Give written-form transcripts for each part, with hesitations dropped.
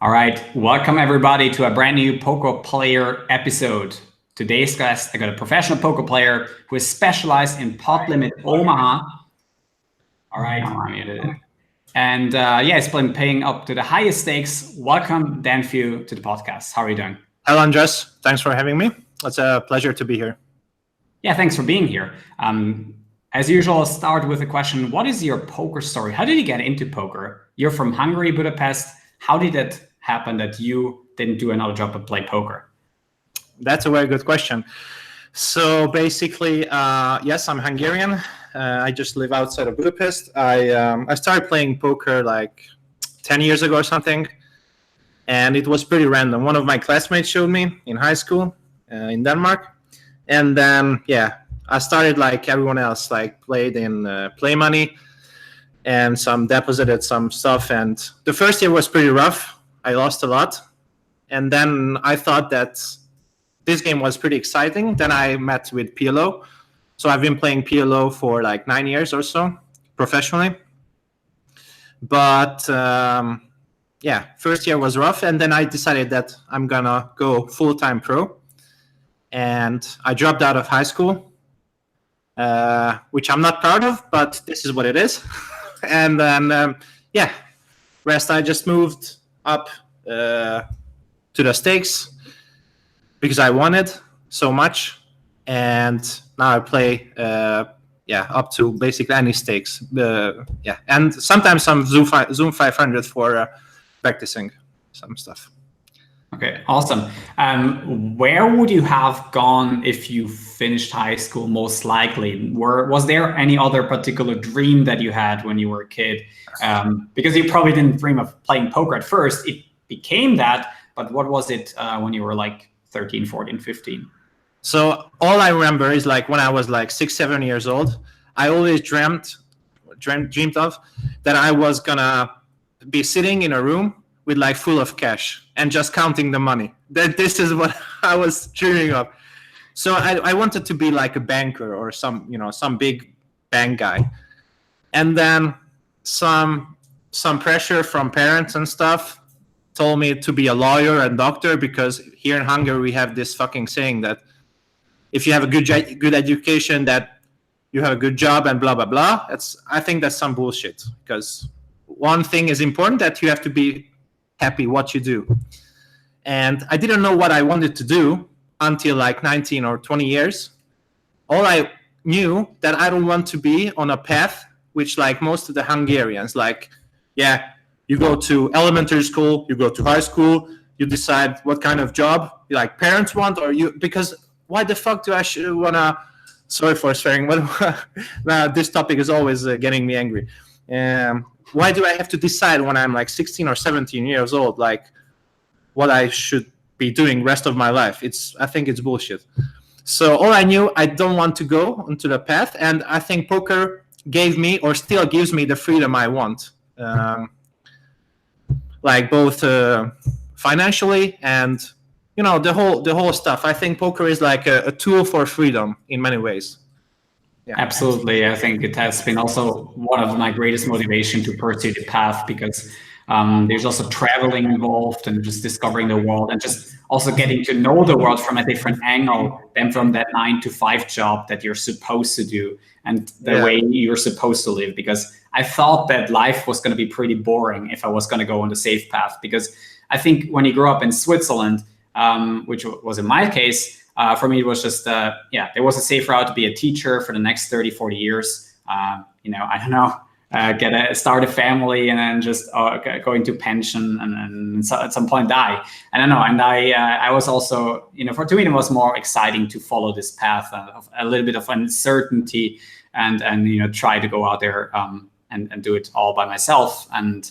All right, welcome everybody to a brand new poker player episode. Today's guest, I got a professional poker player who is specialized in pot limit Omaha. All right, I muted it. And he's been paying up to the highest stakes. Welcome, Danfiu, to the podcast. How are you doing? Hello, Andres. Thanks for having me. It's a pleasure to be here. Yeah, thanks for being here. As usual, I'll start with a question. What is your poker story? How did you get into poker? You're from Hungary, Budapest. How did it happen that you didn't do another job but play poker? That's a very good question. So basically, yes, I'm Hungarian. I just live outside of Budapest. I started playing poker like 10 years ago or something, and it was pretty random. One of my classmates showed me in high school in Denmark, and then I started like everyone else, like played in Play Money and some deposited some stuff. And the first year was pretty rough. I lost a lot, and then I thought that this game was pretty exciting. Then I met with PLO. So I've been playing PLO for like 9 years or so professionally. But first year was rough, and then I decided that I'm gonna go full-time pro. And I dropped out of high school, which I'm not proud of, but this is what it is. And then rest I just moved up to the stakes because I wanted so much, and now I play up to basically any stakes. And sometimes some Zoom 500 for practicing some stuff. Okay, awesome. Where would you have gone if you finished high school most likely? Was there any other particular dream that you had when you were a kid? Because you probably didn't dream of playing poker at first. It became that, but what was it when you were like 13, 14, 15? So all I remember is like when I was like 6, 7 years old, I always dreamed of that I was gonna be sitting in a room with like full of cash and just counting the money. That this is what I was dreaming of. So I wanted to be like a banker or some big bank guy. And then some pressure from parents and stuff told me to be a lawyer and doctor, because here in Hungary we have this fucking saying that if you have a good education, that you have a good job and blah blah blah. I think that's some bullshit, because one thing is important, that you have to be happy what you do. And I didn't know what I wanted to do until like 19 or 20 years. All I knew that I don't want to be on a path which like most of the Hungarians, like, you go to elementary school, you go to high school, you decide what kind of job like parents want, or you, because why the fuck do I wanna, sorry for swearing, but this topic is always getting me angry. Why do I have to decide when I'm like 16 or 17 years old, like what I should be doing rest of my life? I think it's bullshit. So all I knew, I don't want to go into the path, and I think poker gave me, or still gives me, the freedom I want, like both financially and the whole stuff. I think poker is like a tool for freedom in many ways. Yeah. Absolutely. I think it has been also one of my greatest motivation to pursue the path, because there's also traveling involved and just discovering the world, and just also getting to know the world from a different angle than from that 9-to-5 job that you're supposed to do and the way you're supposed to live. Because I thought that life was going to be pretty boring if I was going to go on the safe path, because I think when you grow up in Switzerland, which was in my case, for me, it was just, there was a safe route to be a teacher for the next 30, 40 years. I don't know, start a family and then just go into pension and then at some point die. I don't know. And I was also, to me, it was more exciting to follow this path of a little bit of uncertainty and try to go out there and do it all by myself. And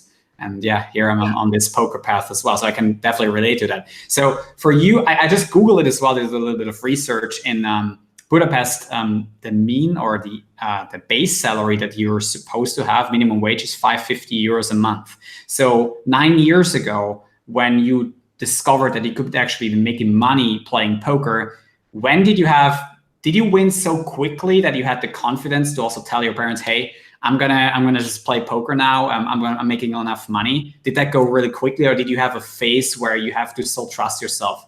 here I'm on this poker path as well. So I can definitely relate to that. So for you, I just Googled it as well. There's a little bit of research in Budapest. The mean or the base salary that you're supposed to have, minimum wage, is 550 euros a month. So 9 years ago, when you discovered that you could actually be making money playing poker, did you win so quickly that you had the confidence to also tell your parents, hey, I'm gonna just play poker now. I'm making enough money. Did that go really quickly, or did you have a phase where you have to still trust yourself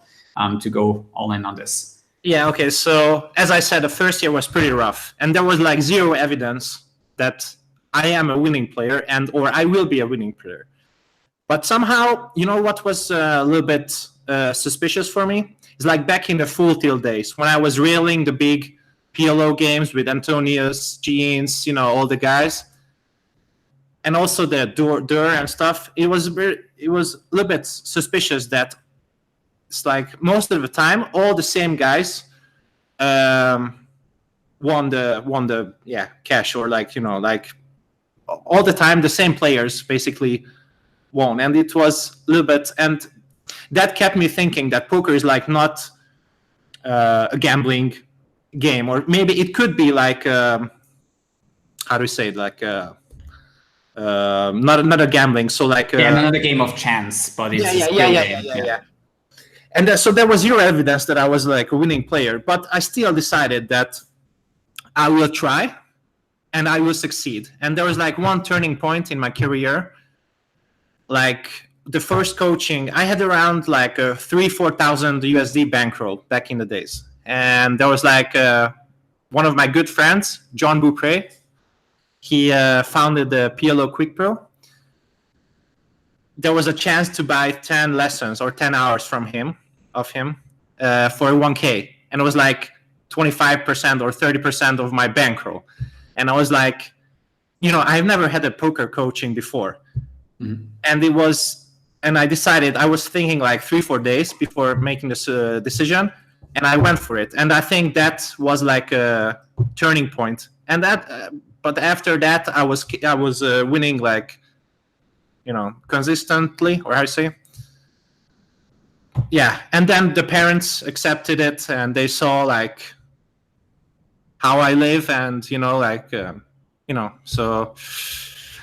to go all in on this? Yeah, okay. So as I said, the first year was pretty rough, and there was like zero evidence that I am a winning player or I will be a winning player. But somehow, you know what was a little bit suspicious for me? It's like back in the Full Tilt days when I was reeling the big PLO games with Antonius, Jeans, you know, all the guys, and also the Dur and stuff. It was a little bit suspicious that it's like most of the time all the same guys won the cash, or like, you know, like all the time the same players basically won, and it was a little bit, and that kept me thinking that poker is like not a gambling game, or maybe it could be like how do you say it, like not a gambling, so like not a game of chance, but it's a skill game. Yeah. And so there was zero evidence that I was like a winning player, but I still decided that I will try and I will succeed. And there was like one turning point in my career. Like the first coaching, I had around like a 3,000-4,000 USD bankroll back in the days. And there was like one of my good friends, John Beaupre. He founded the PLO Quick Pro. There was a chance to buy 10 lessons or 10 hours from him for 1K. And it was like 25% or 30% of my bankroll. And I was like, you know, I've never had a poker coaching before. Mm-hmm. And I decided, I was thinking like 3-4 days before making this decision, and I went for it. And I think that was like a turning point. And but after that, I was winning, like, you know, consistently, or how you say? Yeah. And then the parents accepted it, and they saw like how I live, and, you know, like, you know, so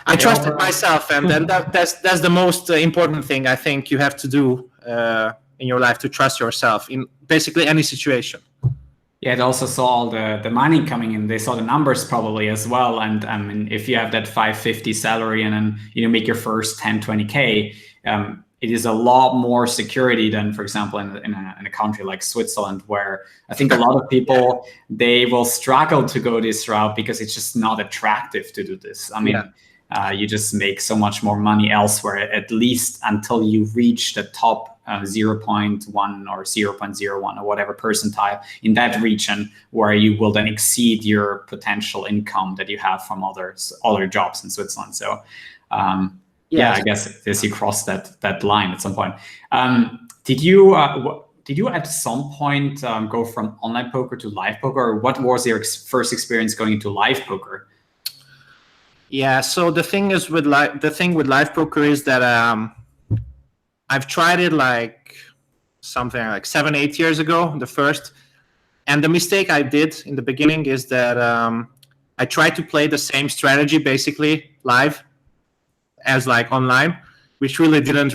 I trusted myself, and then that's the most important thing I think you have to do in your life, to trust yourself in basically any situation. Yeah, they also saw all the money coming in. They saw the numbers probably as well. And I mean, if you have that 550 salary and then, you know, make your first 10, 20K, it is a lot more security than, for example, in a country like Switzerland, where I think a lot of people, they will struggle to go this route because it's just not attractive to do this. I mean, you just make so much more money elsewhere, at least until you reach the top 0.1 or 0.01 or whatever percentile in that region, where you will then exceed your potential income that you have from other jobs in Switzerland. So I guess you cross that line at some point. Did you at some point go from online poker to live poker, or what was your first experience going into live poker? Yeah, so the thing with live poker is that I've tried it like something like 7-8 years ago, the first. And the mistake I did in the beginning is that I tried to play the same strategy basically live as like online, which really didn't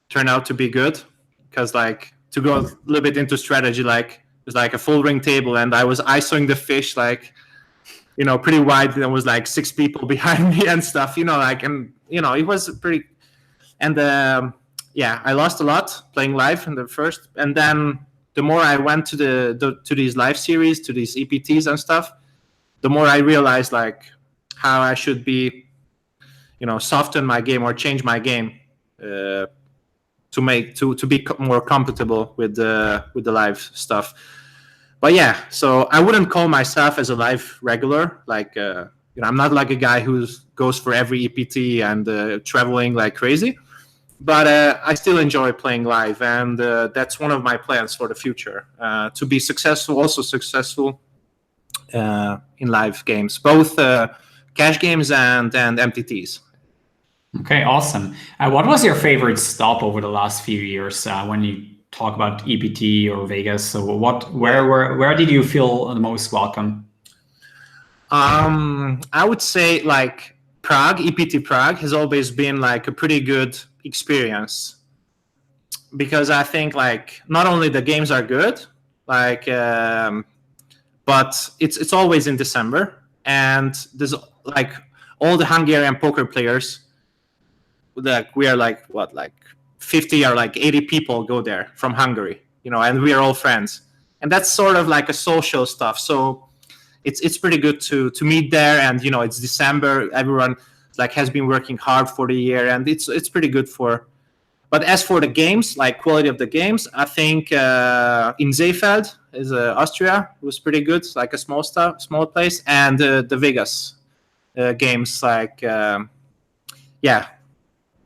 turn out to be good, because like to go a little bit into strategy, like it was like a full ring table, and I was ISOing the fish like, you know, pretty wide. There was like 6 people behind me and stuff, you know, like, and, you know, it was pretty, and I lost a lot playing live in the first. And then the more I went to these live series, to these EPTs and stuff, the more I realized like how I should be, you know, soften my game or change my game to be more compatible with the live stuff. But yeah, so I wouldn't call myself as a live regular. Like, you know, I'm not like a guy who goes for every EPT and traveling like crazy. But I still enjoy playing live, and that's one of my plans for the future, to be successful in live games, both cash games and MTTs. Okay, awesome. What was your favorite stop over the last few years when you talk about EPT or Vegas? So where did you feel the most welcome? I would say like Prague, EPT Prague has always been like a pretty good experience, because I think like not only the games are good, like but it's always in December, and there's like all the Hungarian poker players. Like we are like what, like 50 or like 80 people go there from Hungary, and we are all friends, and that's sort of like a social stuff. So it's pretty good to meet there, and it's December, everyone like has been working hard for the year, and it's pretty good for. But as for the games, like quality of the games, I think in Seefeld is Austria was pretty good, like a small place, and the Vegas games, like yeah,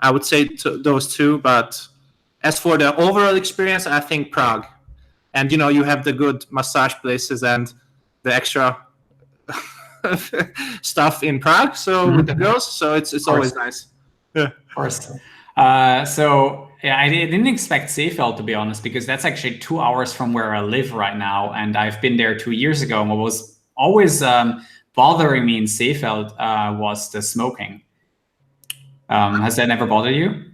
I would say those two. But as for the overall experience, I think Prague, and you have the good massage places and the extra stuff in Prague. So with the girls, so it's always nice. Yeah, of course. So yeah, I didn't expect Seefeld, to be honest, because that's actually 2 hours from where I live right now, and I've been there 2 years ago. And what was always bothering me in Seefeld was the smoking. Has that never bothered you?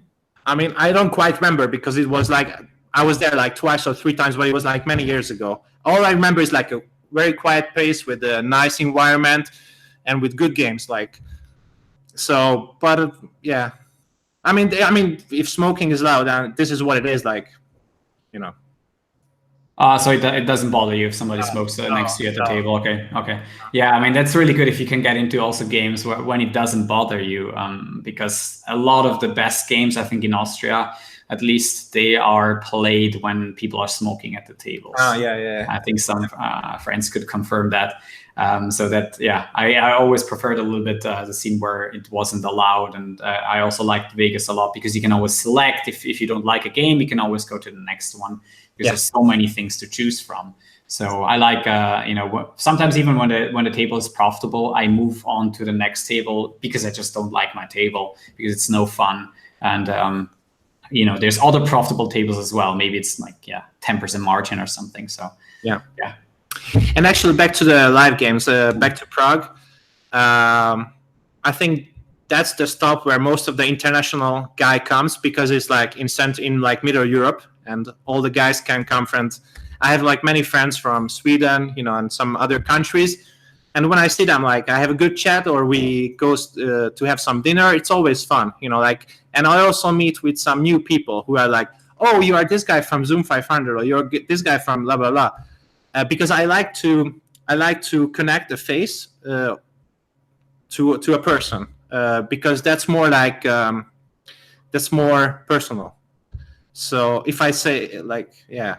I mean, I don't quite remember because it was like I was there like twice or three times, but it was like many years ago. All I remember is like a very quiet place with a nice environment and with good games. Like so, but yeah. I mean, if smoking is allowed, then this is what it is, like, So it doesn't bother you if somebody smokes next to you at the table. Okay. Yeah, I mean, that's really good if you can get into also games when it doesn't bother you, because a lot of the best games, I think, in Austria, at least, they are played when people are smoking at the tables. Yeah. I think some friends could confirm that. So that, yeah, I always preferred a little bit the scene where it wasn't allowed. And I also liked Vegas a lot because you can always select, if you don't like a game, you can always go to the next one because there's so many things to choose from. So I like, sometimes even when the table is profitable, I move on to the next table because I just don't like my table because it's no fun. And, there's other profitable tables as well. Maybe it's like, 10% margin or something. So yeah. And actually, back to the live games, back to Prague. I think that's the stop where most of the international guy comes because it's like in like Middle Europe, and all the guys can come from. I have like many friends from Sweden, and some other countries. And when I see them, like I have a good chat, or we go to have some dinner. It's always fun, and I also meet with some new people who are like, "Oh, you are this guy from Zoom 500, or you're this guy from blah blah blah." Because I like to connect a face to a person because that's more like that's more personal. So if I say like you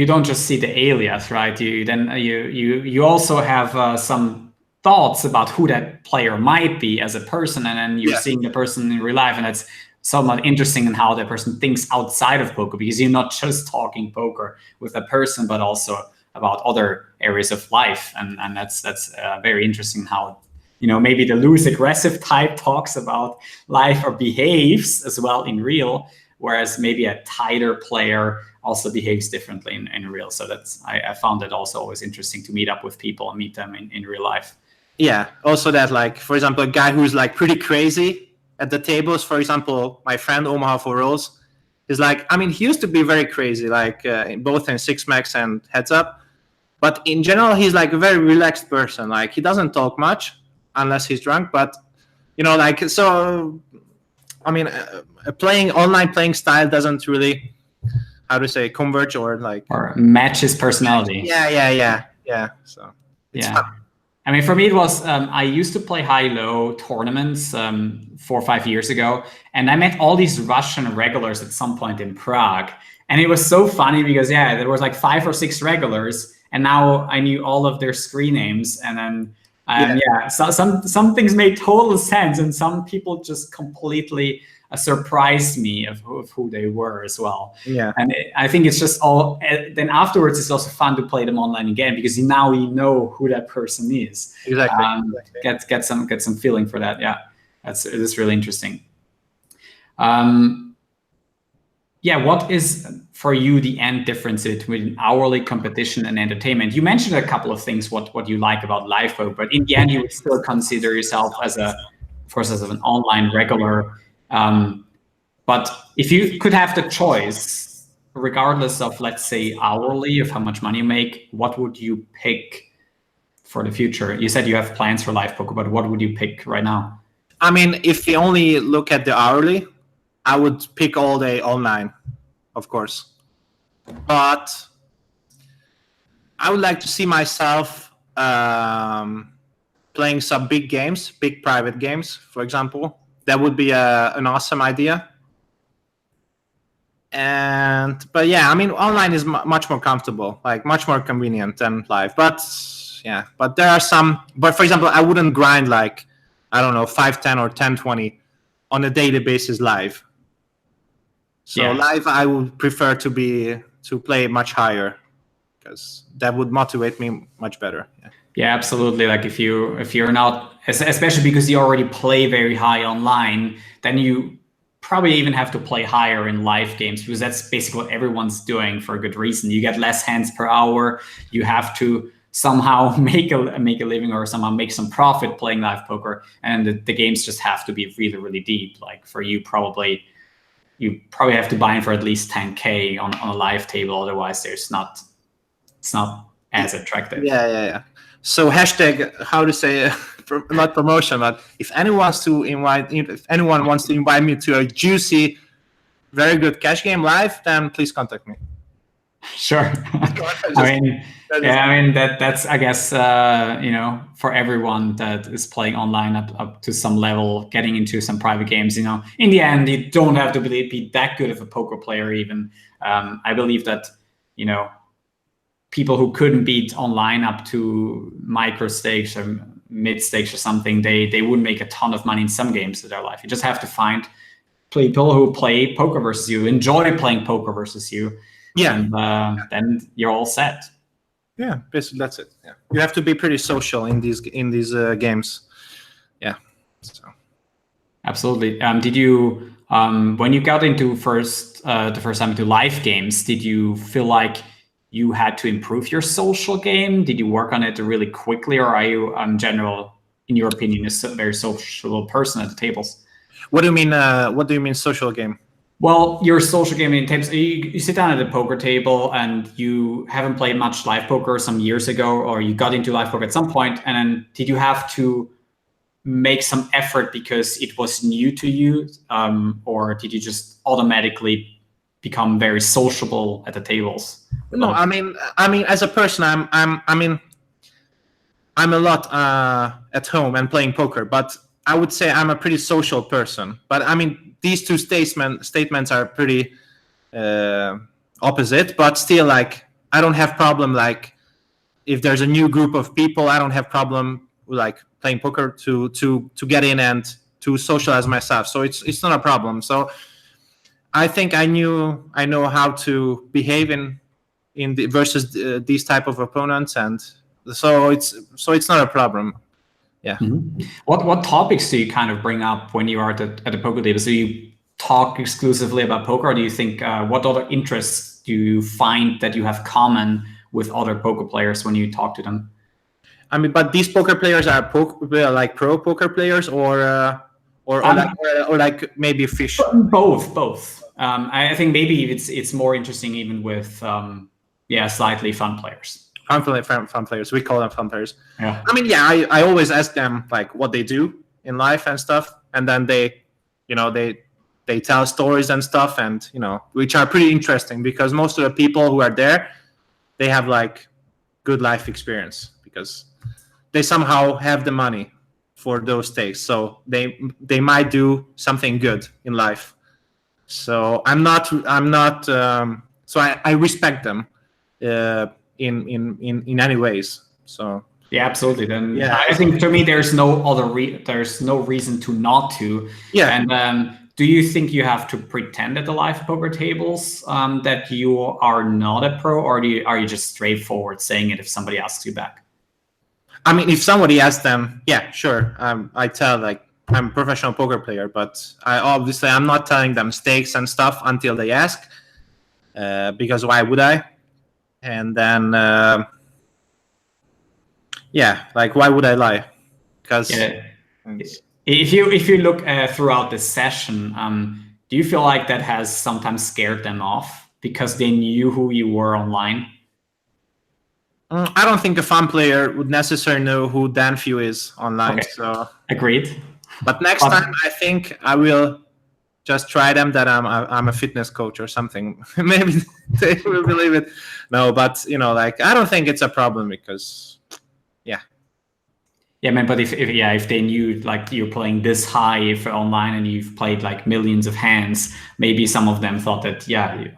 don't just see the alias, right? You also have some thoughts about who that player might be as a person, and then you're seeing the person in real life, and that's somewhat interesting in how that person thinks outside of poker, because you're not just talking poker with a person, but also about other areas of life, and that's very interesting how maybe the loose aggressive type talks about life or behaves as well in real, whereas maybe a tighter player also behaves differently in real. So I found it also always interesting to meet up with people and meet them in real life. Yeah. Also that, like, for example, a guy who's like pretty crazy at the tables, for example, my friend Omaha for Rolls is like, I mean, he used to be very crazy, like both in Six Max and Heads Up. But in general, he's like a very relaxed person. Like he doesn't talk much unless he's drunk. But, like, so, I mean, online playing style doesn't really, how to say, converge or match his personality. Yeah. So it's fun. I mean, for me, it was, I used to play high-low tournaments 4 or 5 years ago, and I met all these Russian regulars at some point in Prague. And it was so funny because, there was like 5 or 6 regulars, and now I knew all of their screen names. And then, so some things made total sense, and some people just completely surprised me of who they were as well. Yeah. And I think it's just all, then afterwards it's also fun to play them online again, because now you know who that person is. Exactly. Get some feeling for that. Yeah, it's really interesting. What is for you the end difference between hourly competition and entertainment? You mentioned a couple of things what you like about live poker, but in the end you would still consider yourself as an online regular. But if you could have the choice, regardless of, let's say, hourly, of how much money you make, what would you pick for the future? You said you have plans for live poker, but what would you pick right now? I mean, if we only look at the hourly, I would pick all day online, of course. But I would like to see myself playing some big games, big private games, for example. That would be an awesome idea. But yeah, I mean, online is much more comfortable, like much more convenient than live. But yeah, but there are some. But for example, I wouldn't grind like, I don't know, 5-10 or 10-20 on a daily basis live. So live, I would prefer to play much higher, because that would motivate me much better. Yeah, absolutely. Like if you're not, especially because you already play very high online, then you probably even have to play higher in live games, because that's basically what everyone's doing for a good reason. You get less hands per hour. You have to somehow make a living or somehow make some profit playing live poker, and the games just have to be really, really deep. Like for you probably have to buy in for at least 10K on a live table, otherwise it's not as attractive. Yeah. So hashtag, how to say, not promotion, but if anyone wants to invite me to a juicy, very good cash game live, then please contact me. Sure. I mean that's I guess for everyone that is playing online up to some level, getting into some private games. In the end, you don't have to be that good of a poker player. Even I believe that people who couldn't beat online up to micro stakes or mid stakes or something, they would make a ton of money in some games of their life. You just have to find people who play poker versus you, enjoy playing poker versus you. Yeah, and then you're all set. Yeah, basically that's it. Yeah, you have to be pretty social in these games. Yeah, so absolutely. Did you when you got into the first time into live games, did you feel like you had to improve your social game? Did you work on it really quickly, or are you, in general, in your opinion, a very social person at the tables? What do you mean? What do you mean social game? Well, your social game in terms, you sit down at a poker table and you haven't played much live poker some years ago, or you got into live poker at some point, and then did you have to make some effort because it was new to you, or did you just automatically become very sociable at the tables? No, I mean, as a person, I'm a lot at home and playing poker, but I would say I'm a pretty social person. But I mean, these two statements are pretty opposite, but still, like, I don't have problem, like, if there's a new group of people, I don't have problem like playing poker to get in and to socialize myself. So it's not a problem. So I think I know how to behave in the versus these type of opponents, and so it's not a problem. Yeah. Mm-hmm. What topics do you kind of bring up when you are at the poker table? So you talk exclusively about poker, or do you think what other interests do you find that you have common with other poker players when you talk to them? I mean, but these poker players are like pro poker players, or like maybe fish. Both. I think maybe it's more interesting even with slightly fun players. Fun players. We call them fun players. Yeah. I mean, yeah, I always ask them like what they do in life and stuff, and then they tell stories and stuff, and which are pretty interesting, because most of the people who are there, they have like good life experience because they somehow have the money for those stakes, so they might do something good in life. So I'm not. So I respect them. In any ways. So yeah, absolutely. Then yeah, I think to me there's no reason to not to. Yeah. And do you think you have to pretend at the live poker tables that you are not a pro, or are you just straightforward saying it if somebody asks you back? I mean, if somebody asks them, yeah, sure. I tell like I'm a professional poker player, but I'm not telling them stakes and stuff until they ask, because why would I? And then, like, why would I lie? Because if you look throughout the session, do you feel like that has sometimes scared them off because they knew who you were online? I don't think a fun player would necessarily know who Danfiu is online. Okay. So Agreed. but next time, I think I will just try them that I'm a fitness coach or something. Maybe they will believe it. No, but like I don't think it's a problem because, yeah. Yeah, man. But if they knew like you're playing this high for online and you've played like millions of hands, maybe some of them thought that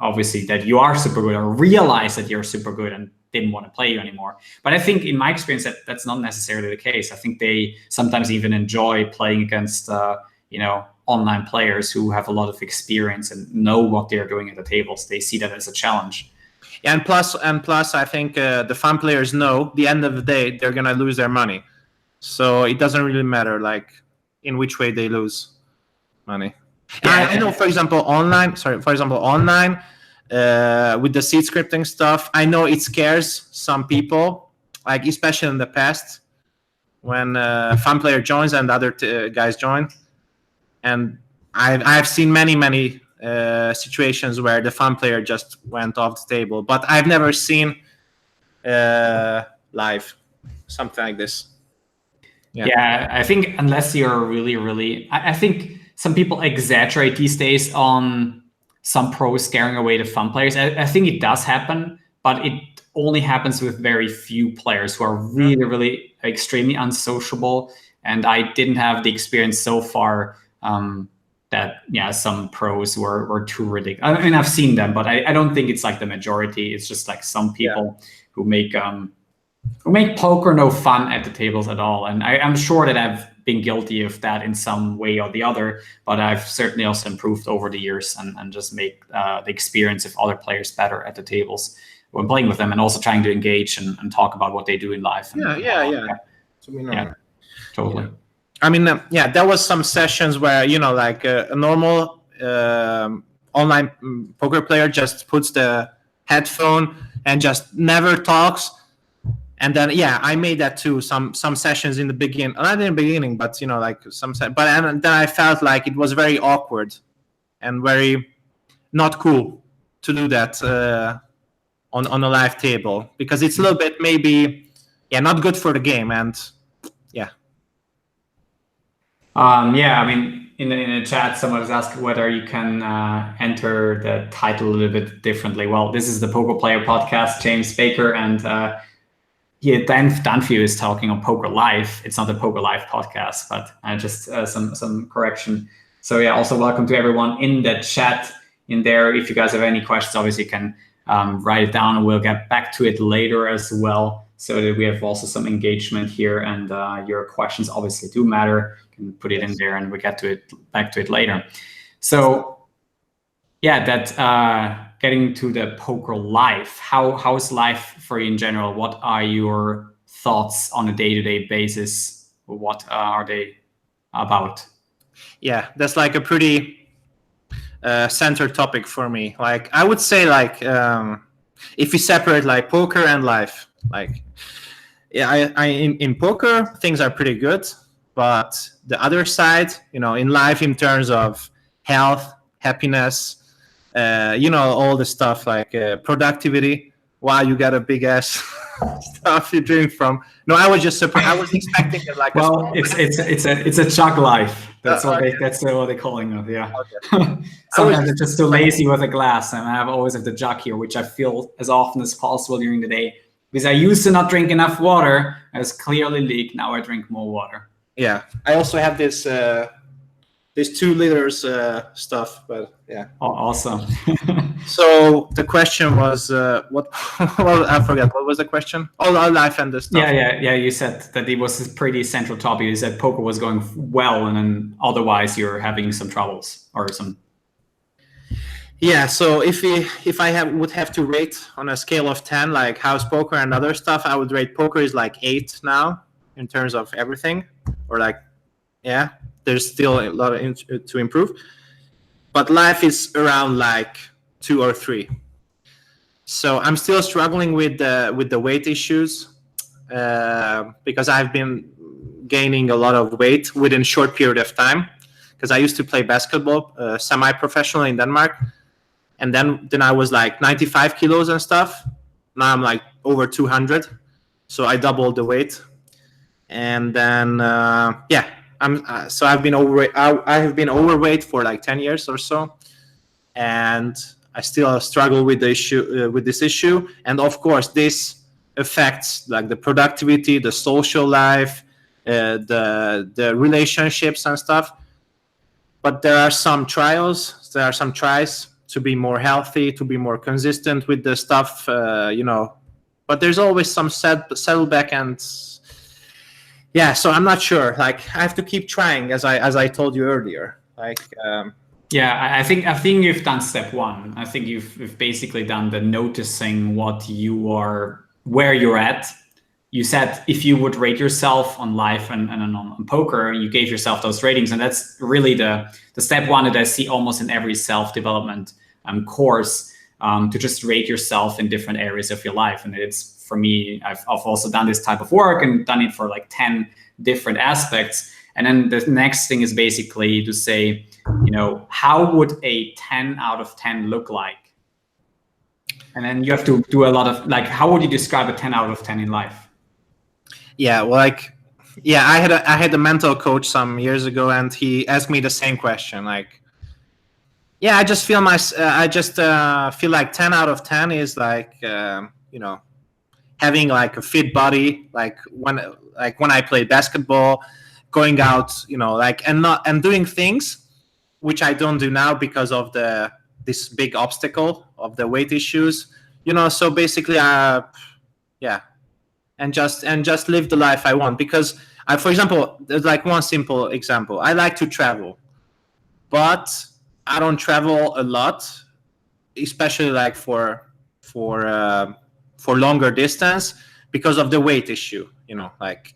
obviously that you are super good or realize that you're super good and didn't want to play you anymore. But I think in my experience that's not necessarily the case. I think they sometimes even enjoy playing against online players who have a lot of experience and know what they're doing at the tables. They see that as a challenge. Yeah, and plus, I think the fun players know the end of the day they're gonna lose their money, so it doesn't really matter like in which way they lose money. Yeah, I know. For example, online with the seed scripting stuff, I know it scares some people, like especially in the past when fun player joins and other guys join. And I've seen many situations where the fun player just went off the table, but I've never seen live something like this. Yeah, I think unless you're really, I think some people exaggerate these days on some pros scaring away the fun players. I think it does happen, but it only happens with very few players who are really extremely unsociable. And I didn't have the experience so far that some pros were too ridiculous. I mean, I've seen them, but I don't think it's like the majority. It's just like some people who make poker no fun at the tables at all. And I'm sure that I've been guilty of that in some way or the other, but I've certainly also improved over the years and just make the experience of other players better at the tables when playing with them, and also trying to engage and talk about what they do in life. Yeah, totally. Yeah. I mean, there was some sessions where like a normal online poker player just puts the headphone and just never talks, and then I made that too. Some sessions in the beginning, not in the beginning, but like then I felt like it was very awkward and very not cool to do that on a live table, because it's a little bit maybe not good for the game. And I mean, in the chat, someone has asked whether you can enter the title a little bit differently. Well, this is the Poker Player Podcast, James Baker, and Danfiu is talking on Poker Live. It's not the Poker Live podcast, but just some correction. So also welcome to everyone in the chat in there. If you guys have any questions, obviously you can write it down, and we'll get back to it later as well, so that we have also some engagement here. And your questions obviously do matter. You can put it in there, and we get back to it later. So getting to the Poker Life, how is life for you in general? What are your thoughts on a day-to-day basis? What are they about? Yeah, that's like a pretty centered topic for me. Like I would say, like if you separate like poker and life, like in poker things are pretty good, but the other side, in life, in terms of health, happiness, all the stuff like productivity. Wow, you got a big ass stuff you drink from. No, I was just surprised. I was expecting it like. Well, it's a jug life. That's what they're calling it. Yeah. Okay. Sometimes it's just too lazy with a glass, and I always have the jug here, which I fill as often as possible during the day, because I used to not drink enough water. I was clearly leaked. Now I drink more water. Yeah, I also have this 2 liters stuff, but yeah. Oh, awesome. So the question was what? Well, I forgot. What was the question? Our life and the stuff. Yeah. You said that it was a pretty central topic. You said poker was going well, and then otherwise you're having some troubles or some. Yeah. So if I would have to rate on a scale of 10, like house poker and other stuff, I would rate poker is like 8 now in terms of everything, or like there's still a lot to improve, but life is around like 2 or 3. So I'm still struggling with the weight issues because I've been gaining a lot of weight within a short period of time, because I used to play basketball semi-professionally in Denmark, and then I was like 95 kilos and stuff. Now I'm like over 200. so I doubled the weight, and then so I've been overweight. I have been overweight for like 10 years or so, and I still struggle with the issue with this issue. And of course, this affects like the productivity, the social life, the relationships and stuff. But there are some trials. There are some tries to be more healthy, to be more consistent with the stuff, But there's always some setback, and so I'm not sure. Like I have to keep trying, as I told you earlier. Like. I think you've done step one. I think you've basically done the noticing what you are, where you're at. You said if you would rate yourself on life and on poker, you gave yourself those ratings, and that's really the step one that I see almost in every self-development course, to just rate yourself in different areas of your life. And it's, for me, I've also done this type of work and done it for like 10 different aspects. And then the next thing is basically to say, how would a 10 out of 10 look like? And then you have to do a lot of like, how would you describe a 10 out of 10 in life? Yeah, well, I had a mental coach some years ago, and he asked me the same question. Like, I just feel feel like 10 out of 10 is like, having like a fit body, like when I play basketball, going out, and doing things which I don't do now because of this big obstacle of the weight issues, So basically, and just live the life I want. Because for example, there's like one simple example. I like to travel, but I don't travel a lot, especially like for longer distance, because of the weight issue. Like,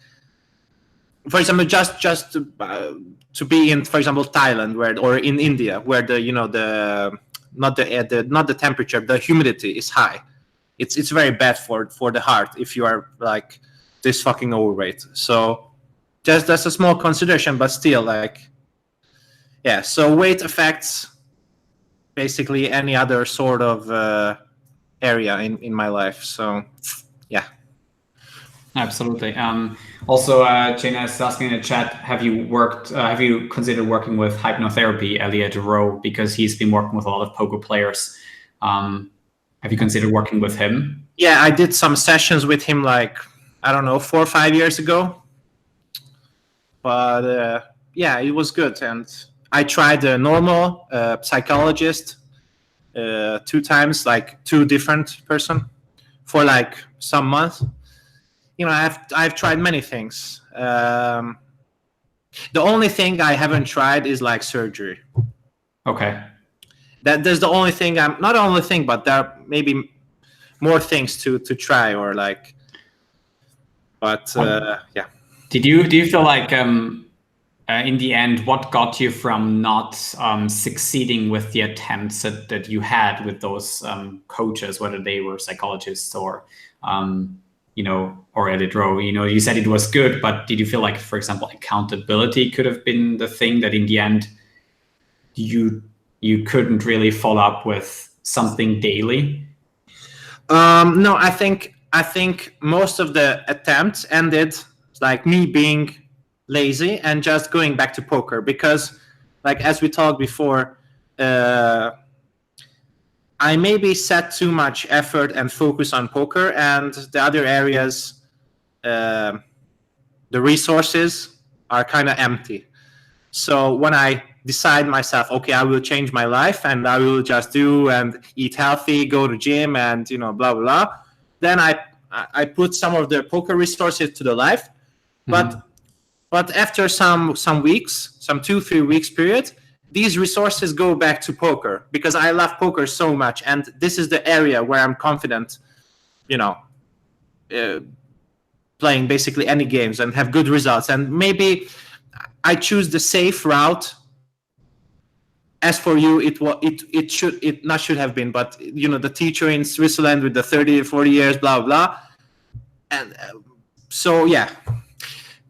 for example, just to be in, for example, Thailand, or in India, where not the temperature, the humidity is high. It's very bad for the heart if you are like this fucking overweight. So just that's a small consideration, but still, like, so weight affects basically any other sort of area in my life. So absolutely. Also, Jana is asking in the chat, have you considered working with hypnotherapy, Elliot Rowe, because he's been working with a lot of poker players. Have you considered working with him? Yeah, I did some sessions with him, like, I don't know, 4 or 5 years ago. But it was good. And I tried a normal psychologist 2 times, like 2 different person, for like some months. I've tried many things. The only thing I haven't tried is like surgery. Okay. That's the only thing. Not the only thing, but there are maybe more things to try, or like. But Do you feel like in the end, what got you from not succeeding with the attempts that you had with those coaches, whether they were psychologists or or Elliot Rowe? You said it was good, but did you feel like, for example, accountability could have been the thing that in the end you couldn't really follow up with something daily? No, I think most of the attempts ended like me being lazy and just going back to poker, because, like, as we talked before, I maybe set too much effort and focus on poker, and the other areas, the resources are kind of empty. So when I decide myself, okay, I will change my life and I will just do and eat healthy, go to gym, and blah blah blah, then I put some of the poker resources to the life. Mm-hmm. But after some weeks, some 2-3 weeks period, these resources go back to poker, because I love poker so much, and this is the area where I'm confident, playing basically any games and have good results. And maybe I choose the safe route. As for you, it should have been, but the teacher in Switzerland with the 30 or 40 years, blah blah, and so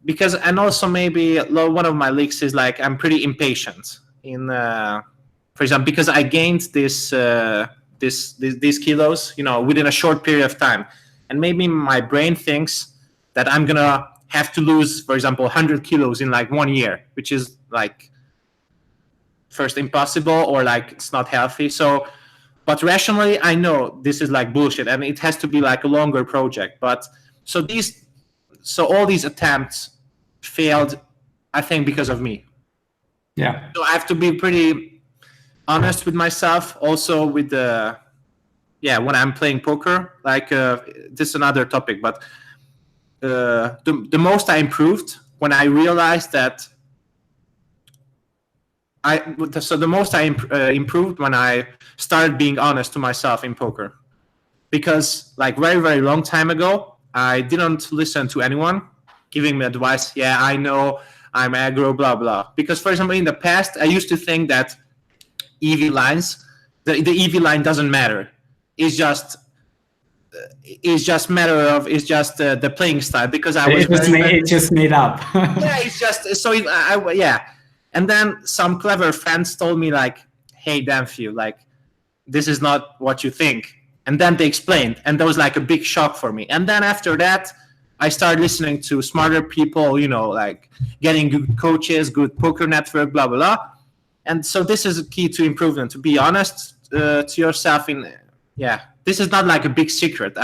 because, and also maybe one of my leaks is like I'm pretty impatient in, for example, because I gained these kilos, within a short period of time, and maybe my brain thinks that I'm gonna have to lose, for example, 100 kilos in like 1 year, which is like first impossible or like it's not healthy. So, but rationally, I know this is like bullshit, and it has to be like a longer project. But so all these attempts failed, I think, because of me. Yeah. So I have to be pretty honest with myself, also with when I'm playing poker. Like this is another topic, but the most I improved when I realized that the most I improved when I started being honest to myself in poker, because like very, very long time ago, I didn't listen to anyone giving me advice. Yeah, I know I'm aggro, blah, blah. Because for example, in the past, I used to think that EV lines, the EV line doesn't matter. It's just the playing style, because I was It just made up. yeah, it's just so yeah. And then some clever friends told me like, hey, Danfiu, like this is not what you think. And then they explained, and that was like a big shock for me. And then after that, I started listening to smarter people, like getting good coaches, good poker network, blah, blah, blah. And so this is a key to improvement, to be honest to yourself. This is not like a big secret.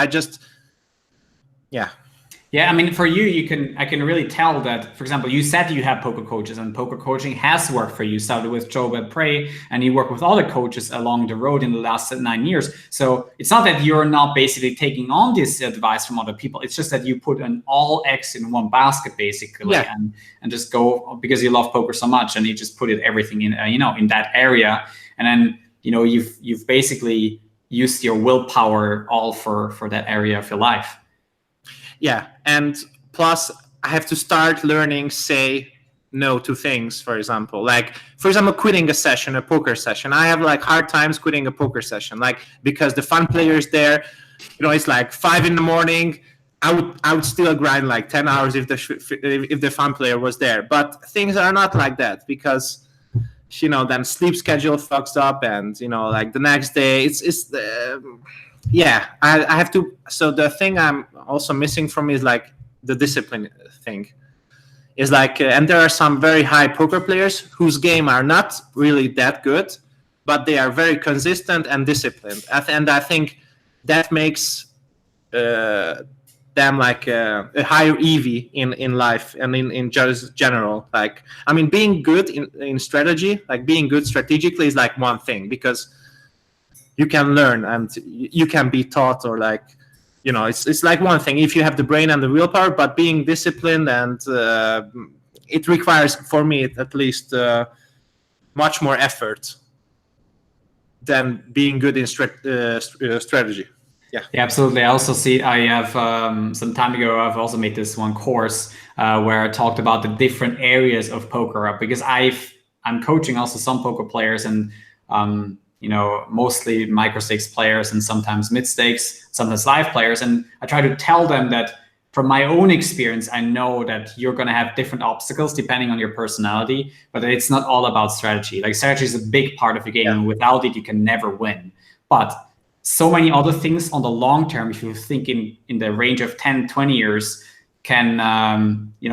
Yeah, I mean, for you, I can really tell that, for example, you said you have poker coaches, and poker coaching has worked for you. You started with Joe Prey, and you work with other coaches along the road in the last 9 years. So it's not that you're not basically taking on this advice from other people. It's just that you put all eggs in one basket, basically, and just go, because you love poker so much, and you just put everything in, in that area. And then, you've basically used your willpower all for that area of your life. Yeah, and plus I have to start learning say no to things. For example, quitting a poker session. I have like hard times quitting a poker session, like because the fun player is there. It's like 5 a.m. I would still grind like 10 hours if the fun player was there. But things are not like that, because then sleep schedule fucks up, and like the next day I have to. So the thing I'm also missing from is like the discipline thing. Is like, and there are some very high poker players whose game are not really that good, but they are very consistent and disciplined. And I think that makes them like a higher EV in life and in just general. Like, I mean, being good in strategy, like being good strategically, is like one thing, because you can learn and you can be taught, or like, it's like one thing if you have the brain and the willpower. But being disciplined, and it requires, for me at least, much more effort than being good in strategy. Yeah, absolutely. I also see, I have some time ago, I've also made this one course where I talked about the different areas of poker, because I'm coaching also some poker players, and mostly micro stakes players, and sometimes mid stakes, sometimes live players. And I try to tell them that from my own experience, I know that you're going to have different obstacles depending on your personality, but it's not all about strategy. Like, strategy is a big part of the game, and without it, you can never win. But so many other things on the long term, if you think in the range of 10, 20 years, can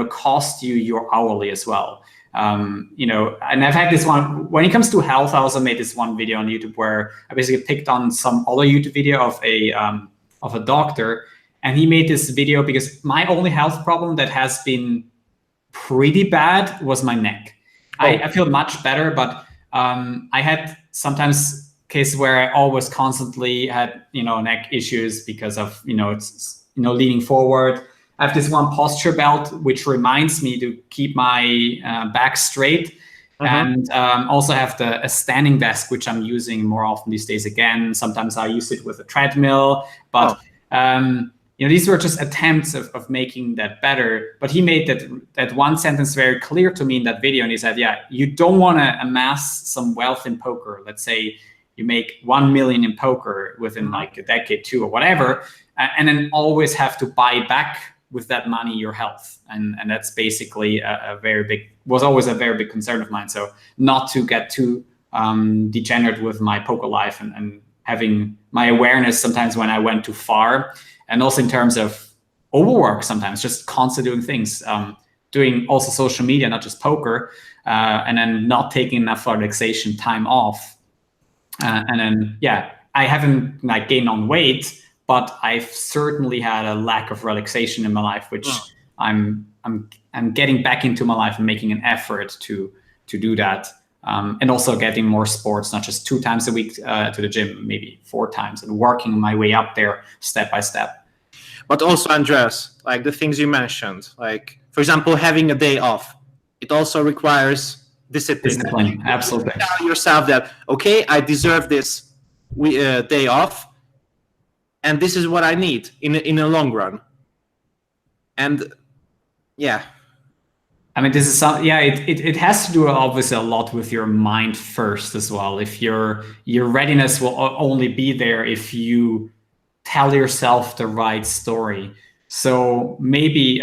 cost you your hourly as well. And I've had this one, when it comes to health, I also made this one video on YouTube where I basically picked on some other YouTube video of a doctor, and he made this video because my only health problem that has been pretty bad was my neck. I feel much better, but I had sometimes cases where I always constantly had neck issues because of it's leaning forward. I have this one posture belt which reminds me to keep my back straight, and also have a standing desk which I'm using more often these days. Again, sometimes I use it with a treadmill, but these were just attempts of making that better. But he made that one sentence very clear to me in that video, and he said, "Yeah, you don't want to amass some wealth in poker. Let's say you make 1 million in poker within like a decade, 2, or whatever, and then always have to buy back with that money your health." And that's basically was always a very big concern of mine. So not to get too degenerate with my poker life, and having my awareness sometimes when I went too far, and also in terms of overwork sometimes, just constantly doing things, doing also social media, not just poker, and then not taking enough relaxation time off. And then, yeah, I haven't like gained on weight, but I've certainly had a lack of relaxation in my life, which I'm getting back into my life and making an effort to do that. And also getting more sports, not just 2 times a week to the gym, maybe 4 times, and working my way up there step by step. But also, Andreas, like the things you mentioned, like, for example, having a day off, it also requires discipline. Absolutely. You tell yourself that, okay, I deserve this day off, and this is what I need in the long run. And yeah. I mean, this is it has to do obviously a lot with your mind first as well. If your readiness will only be there if you tell yourself the right story. So maybe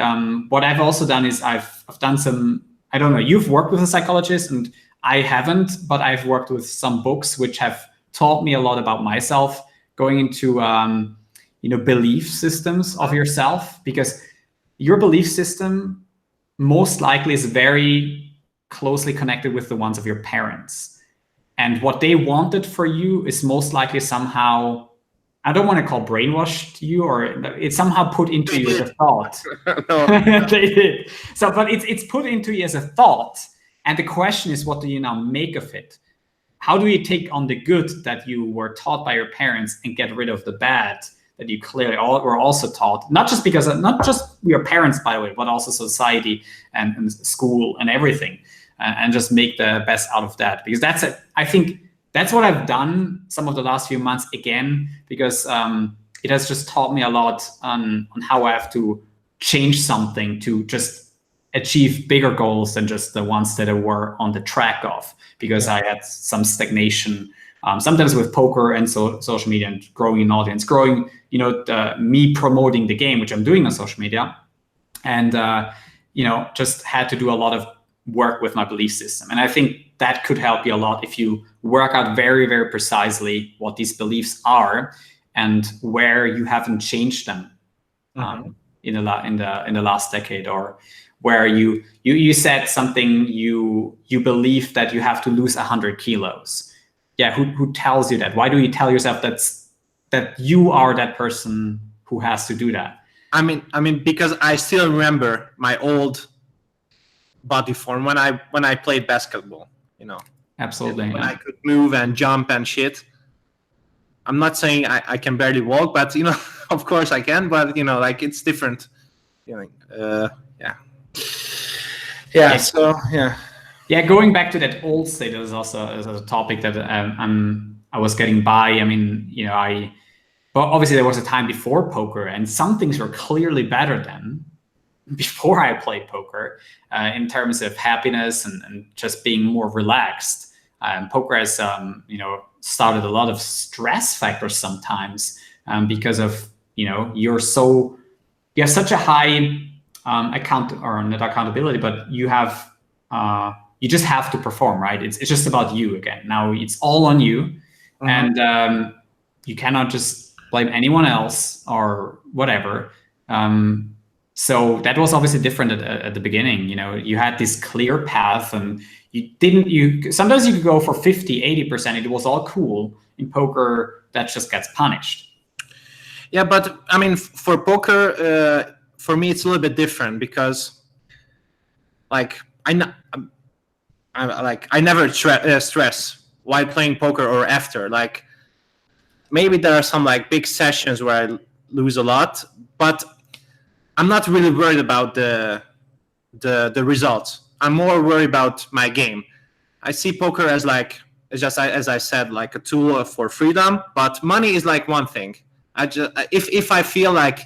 what I've also done is I've done some, I don't know, you've worked with a psychologist and I haven't, but I've worked with some books which have taught me a lot about myself, going into belief systems of yourself, because your belief system most likely is very closely connected with the ones of your parents. And what they wanted for you is most likely somehow, I don't want to call brainwashed you, or it's somehow put into you as a thought. They did. So, but it's put into you as a thought. And the question is, what do you now make of it? How do you take on the good that you were taught by your parents and get rid of the bad that you clearly were also taught? Not just your parents, by the way, but also society and school and everything, and just make the best out of that. Because I think that's what I've done some of the last few months again, because it has just taught me a lot on how I have to change something to just achieve bigger goals than just the ones that I were on the track of, because I had some stagnation, sometimes with poker and social media and growing an audience, growing, me promoting the game, which I'm doing on social media. And, just had to do a lot of work with my belief system. And I think that could help you a lot if you work out very, very precisely what these beliefs are and where you haven't changed them in the last decade, or where you said something, you believe that you have to lose 100 kilos. Yeah, who tells you that? Why do you tell yourself that you are that person who has to do that? I mean, because I still remember my old body form when I played basketball. Absolutely. When I could move and jump and shit. I'm not saying I can barely walk, but of course I can. But like it's different. Yeah. So yeah. Yeah, going back to that old state is also a topic that I was getting by. I mean, but obviously there was a time before poker, and some things were clearly better than before I played poker, in terms of happiness and just being more relaxed. Poker has, started a lot of stress factors sometimes, because of, you have such a high not accountability, but you have, you just have to perform, right? It's just about you again. Now it's all on you, and you cannot just blame anyone else or whatever. So that was obviously different at the beginning. You had this clear path, and sometimes you could go for 50, 80%. It was all cool. In poker, that just gets punished. Yeah, but I mean, for poker, for me, it's a little bit different, because like I never stress while playing poker or after. Like maybe there are some like big sessions where I lose a lot, but I'm not really worried about the results. I'm more worried about my game. I see poker as as I said, like a tool for freedom, but money is like one thing. If I feel like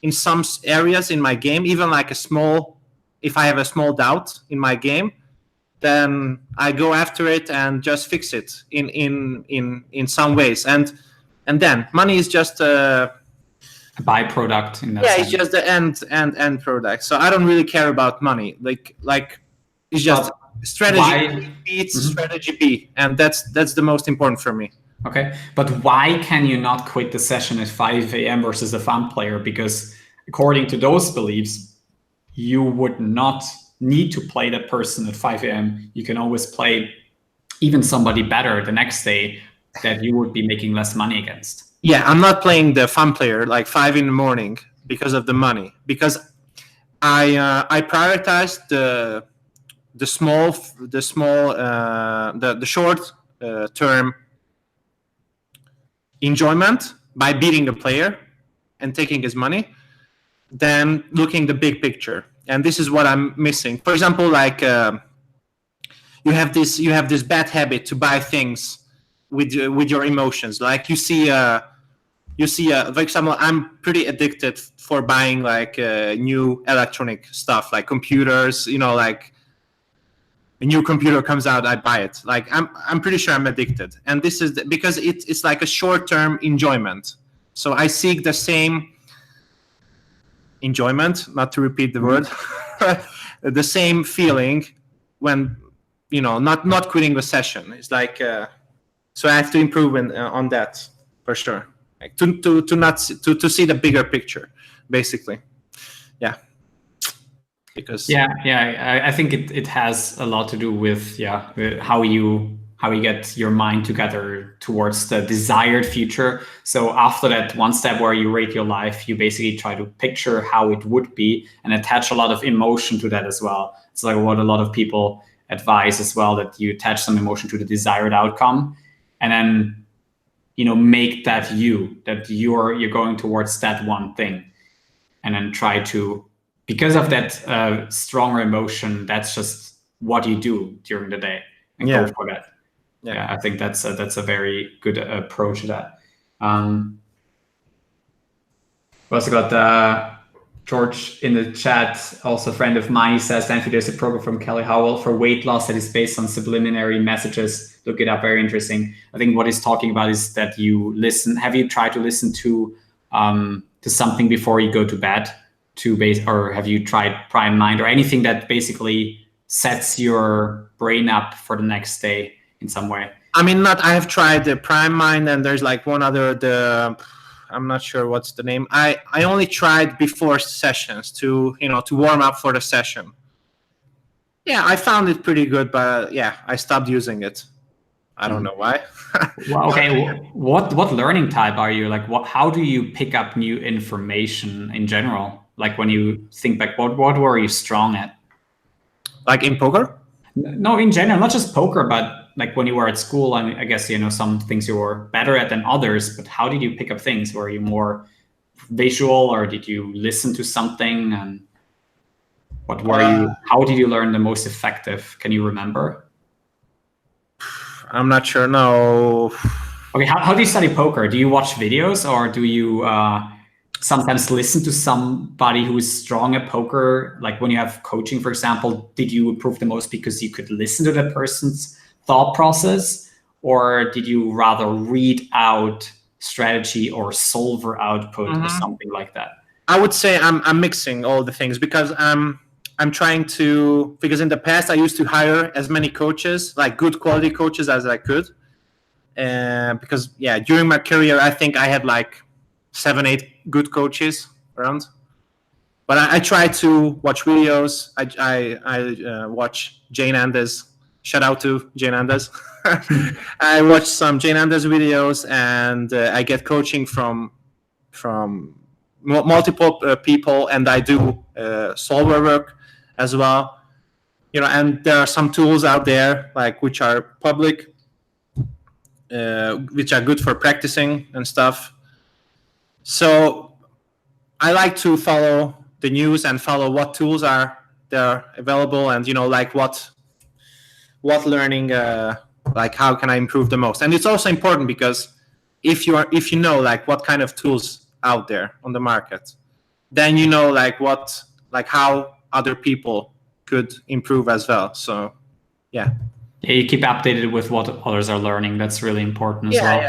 in some areas in my game, even like if I have a small doubt in my game, then I go after it and just fix it in some ways. And then money is just a byproduct in that sense. It's just the end product. So I don't really care about money. Like it's just strategy beats strategy B, and that's the most important for me. Okay, but why can you not quit the session at 5 a.m. versus a fun player? Because according to those beliefs, you would not need to play that person at 5 a.m. You can always play even somebody better the next day that you would be making less money against. Yeah, I'm not playing the fun player like 5 in the morning because of the money. Because I prioritize the short term enjoyment by beating the player and taking his money, than looking the big picture. And this is what I'm missing. For example, like you have this bad habit to buy things with your emotions. Like you see, for example, I'm pretty addicted for buying like new electronic stuff, like computers. Like a new computer comes out, I buy it. Like I'm pretty sure I'm addicted, and this is because it's like a short-term enjoyment. So I seek the same enjoyment, not to repeat the word, the same feeling when not quitting the session. It's like so I have to improve on that for sure. Like to see the bigger picture, basically. Yeah. Because I think it has a lot to do with how you get your mind together towards the desired future. So after that one step where you rate your life, you basically try to picture how it would be and attach a lot of emotion to that as well. It's like what a lot of people advise as well, that you attach some emotion to the desired outcome, and then make that you're going towards that one thing, and then try to, because of that stronger emotion, that's just what you do during the day, and go for that. Yeah, I think that's a very good approach to that. We also got George in the chat, also a friend of mine. He says, Danfiu, there's a program from Kelly Howell for weight loss that is based on subliminary messages. Look it up, very interesting. I think what he's talking about is that you listen. Have you tried to listen to something before you go to bed? Or have you tried Prime Mind or anything that basically sets your brain up for the next day in some way? I mean, I have tried the Prime Mind, and there's like one other, I'm not sure what's the name. I only tried before sessions to warm up for the session. Yeah, I found it pretty good, but I stopped using it. I don't know why. Well, okay, what learning type are you? Like, how do you pick up new information in general? Like when you think back, what were you strong at? Like in poker? No, in general, not just poker, but like when you were at school. I guess some things you were better at than others. But how did you pick up things? Were you more visual, or did you listen to something? And what were you? How did you learn the most effective? Can you remember? I'm not sure. No. Okay, how do you study poker? Do you watch videos, or do you sometimes listen to somebody who is strong at poker? Like when you have coaching, for example, did you improve the most because you could listen to that person's thought process, or did you rather read out strategy or solver output or something like that? I would say I'm mixing all the things, because I'm trying to, because in the past I used to hire as many coaches, like good quality coaches, as I could. Because during my career, I think I had like 7-8 good coaches around. But I try to watch videos. I watch Jane Anders. Shout out to Jane Anders. I watch some Jane Anders videos, and I get coaching from multiple people, and I do solver work as well. And there are some tools out there which are public, which are good for practicing and stuff. So I like to follow the news and follow what tools are there available, and what learning, how can I improve the most. And it's also important because if you know what kind of tools out there on the market, then you know how other people could improve as well. So yeah, you keep updated with what others are learning. That's really important as well.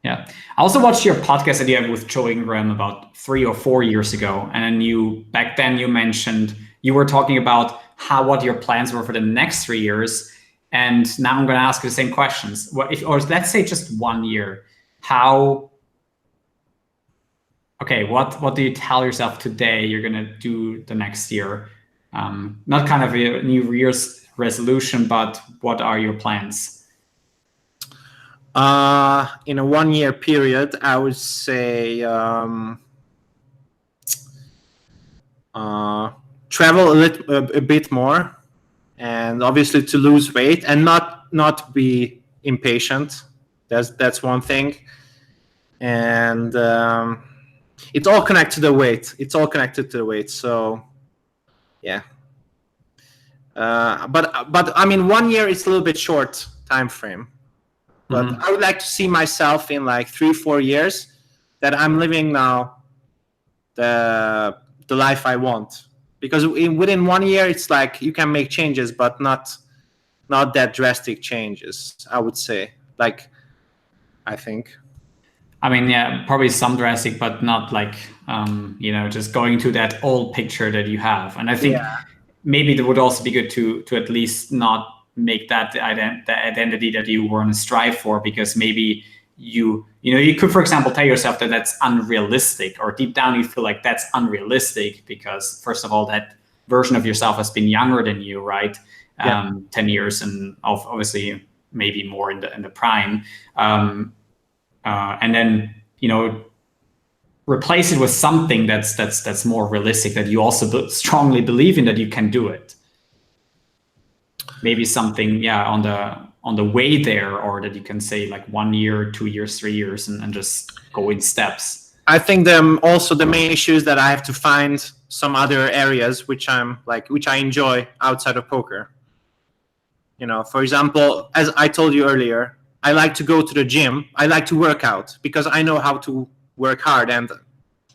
Yeah. I also watched your podcast that you have with Joe Ingram about 3 or 4 years ago. And back then you mentioned, you were talking about what your plans were for the next 3 years. And now I'm going to ask you the same questions. Or let's say just 1 year, how okay, what do you tell yourself today you're gonna do the next year? Not kind of a New Year's resolution, but what are your plans? In a 1 year period, I would say travel a bit more, and obviously to lose weight and not be impatient. That's one thing, and it's all connected to the weight. It's all connected to the weight. So yeah. But I mean, 1 year is a little bit short time frame. But I would like to see myself in like 3-4 years that I'm living now the life I want. Because within 1 year, it's like you can make changes, but not that drastic changes, I would say. Like, I think. I mean, yeah, probably some drastic, but not like, just going to that old picture that you have. And I think maybe it would also be good to at least not make that the identity that you want to strive for, because maybe you could, for example, tell yourself that that's unrealistic, or deep down you feel like that's unrealistic because, first of all, that version of yourself has been younger than you, right? 10 years, and obviously maybe more in the prime. And then, replace it with something that's more realistic, that you also strongly believe in, that you can do it. Maybe something, on the way there, or that you can say like 1 year, 2 years, 3 years, and just go in steps. I think also the main issue is that I have to find some other areas which I enjoy outside of poker. For example, as I told you earlier, I like to go to the gym. I like to work out because I know how to work hard, and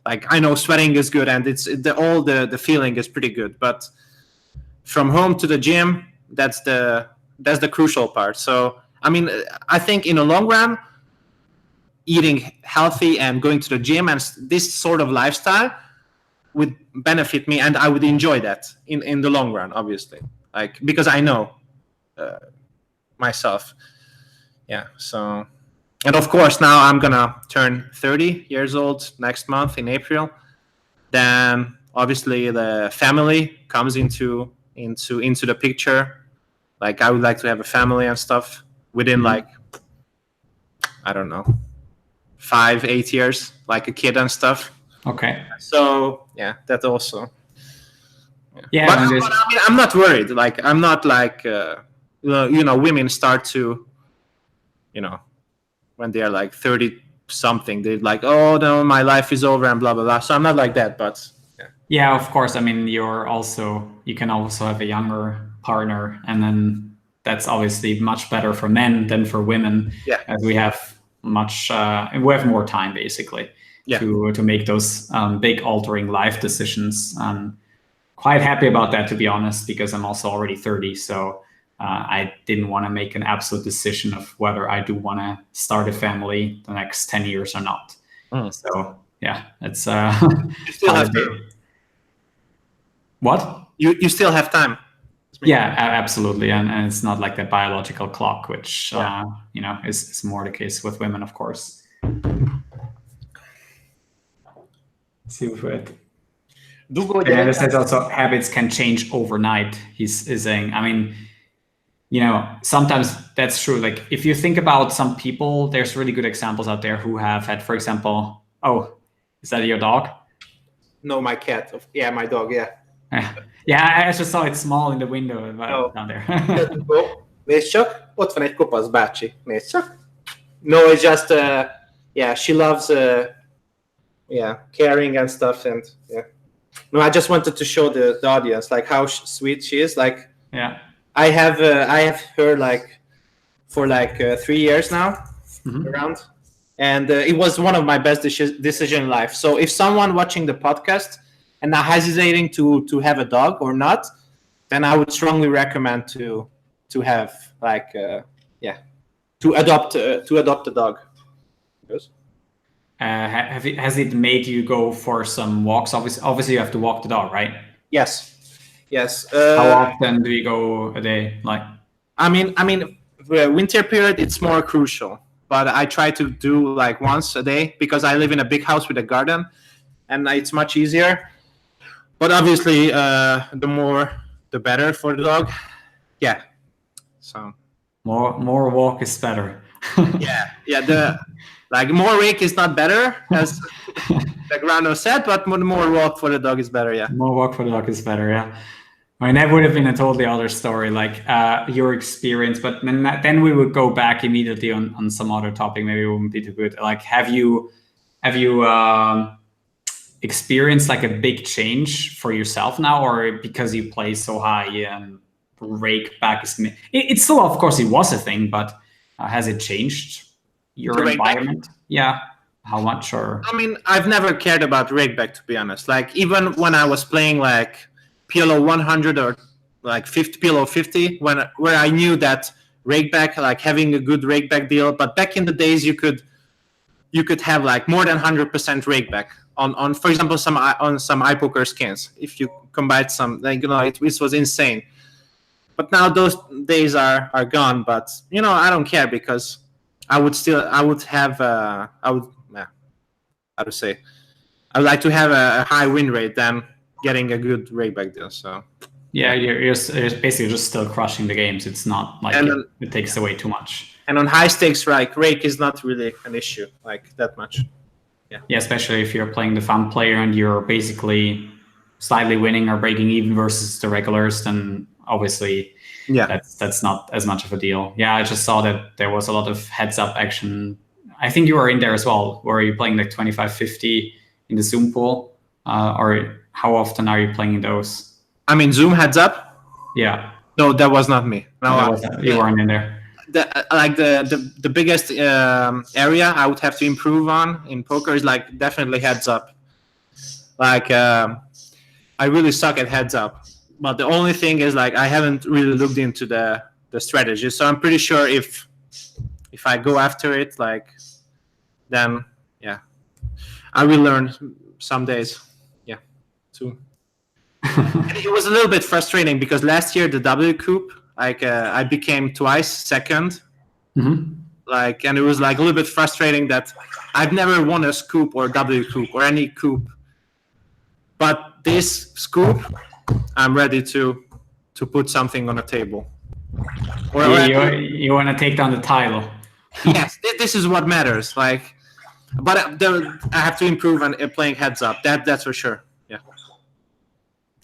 like I know sweating is good, and all the feeling is pretty good. But from home to the gym, that's the crucial part. So I mean, I think in the long run, eating healthy and going to the gym and this sort of lifestyle would benefit me, and I would enjoy that in the long run, obviously, like because I know myself. Yeah. So, and of course now I'm gonna turn 30 years old next month in April. Then obviously the family comes into the picture. Like I would like to have a family and stuff within like, I don't know, 5-8 years, like a kid and stuff. Okay. So yeah, that also. Yeah. But I mean, I'm not worried. Like I'm not like, women start to, when they are like 30 something, they're like, oh no, my life is over and blah, blah, blah. So I'm not like that, but yeah. Yeah, of course. I mean, you can also have a younger partner, and then that's obviously much better for men than for women. Yeah. As we have we have more time basically to make those big altering life decisions. Quite happy about that, to be honest, because I'm also already 30. So I didn't want to make an absolute decision of whether I do want to start a family the next 10 years or not. So yeah, it's you still have time. What? You still have time. Yeah, absolutely, and it's not like the biological clock, which is more the case with women, of course. See with. And this says also habits can change overnight. He's saying. I mean, sometimes that's true. Like if you think about some people, there's really good examples out there who have had, for example, is that your dog? No, my cat. Yeah, my dog. Yeah. Yeah, I just saw it small in the window down there. Nézd csak, ott van egy kopasz bácsi. Nézd csak. No, it's just, she loves, caring and stuff, and yeah. No, I just wanted to show the audience like how sweet she is. Like, yeah, I have her like for like 3 years now around, and it was one of my best decisions in life. So if someone watching the podcast and now hesitating to have a dog or not, then I would strongly recommend to have like to adopt a dog. Yes. Has it made you go for some walks? Obviously, you have to walk the dog, right? Yes. How often do you go a day? Like, I mean, winter period it's more crucial, but I try to do like once a day because I live in a big house with a garden. and it's much easier. But obviously, the more, the better for the dog. Yeah. So more walk is better. yeah. The more rake is not better, as the Grano said, but more walk for the dog is better. Yeah. More walk for the dog is better. Yeah. I mean, that would have been a totally other story, like your experience. But then we would go back immediately on some other topic. Maybe it wouldn't be too good. Like, have you experienced like a big change for yourself now, or because you play so high and Rakeback is it's still, of course, it was a thing, but has it changed your environment? Yeah, how much? Or I mean, I've never cared about Rakeback, to be honest. Like, even when I was playing like PLO 100 or like 50 PLO 50, where I knew that Rakeback, like having a good Rakeback deal, but back in the days you could have like more than 100% Rakeback on for example some iPoker skins. If you combined some, like, it was insane. But now those days are gone. But I don't care, because I would like to have a high win rate than getting a good Rakeback deal. So yeah, you're basically just still crushing the games. It's not like it takes away too much. And on high stakes, like, rake is not really an issue like that much. Yeah, especially if you're playing the fun player and you're basically slightly winning or breaking even versus the regulars, then obviously that's not as much of a deal. Yeah, I just saw that there was a lot of heads up action. I think you were in there as well. Were you playing like 25-50 in the Zoom pool? Or how often are you playing in those? I mean, Zoom heads up? Yeah. No, that was not me. No, you weren't in there. The biggest area I would have to improve on in poker is like definitely heads up. Like, I really suck at heads up. But the only thing is, like, I haven't really looked into the strategy. So I'm pretty sure if I go after it, like, then I will learn some days. Yeah, soon. It was a little bit frustrating because last year the W Coupe, like, I became twice second. Mm-hmm. Like, and it was like a little bit frustrating that I've never won a scoop or W Coupe or any coupe. But this scoop, I'm ready to put something on the table. Or you want to take down the title. Yes, this is what matters. Like, but I have to improve on playing heads up. That's for sure. Yeah.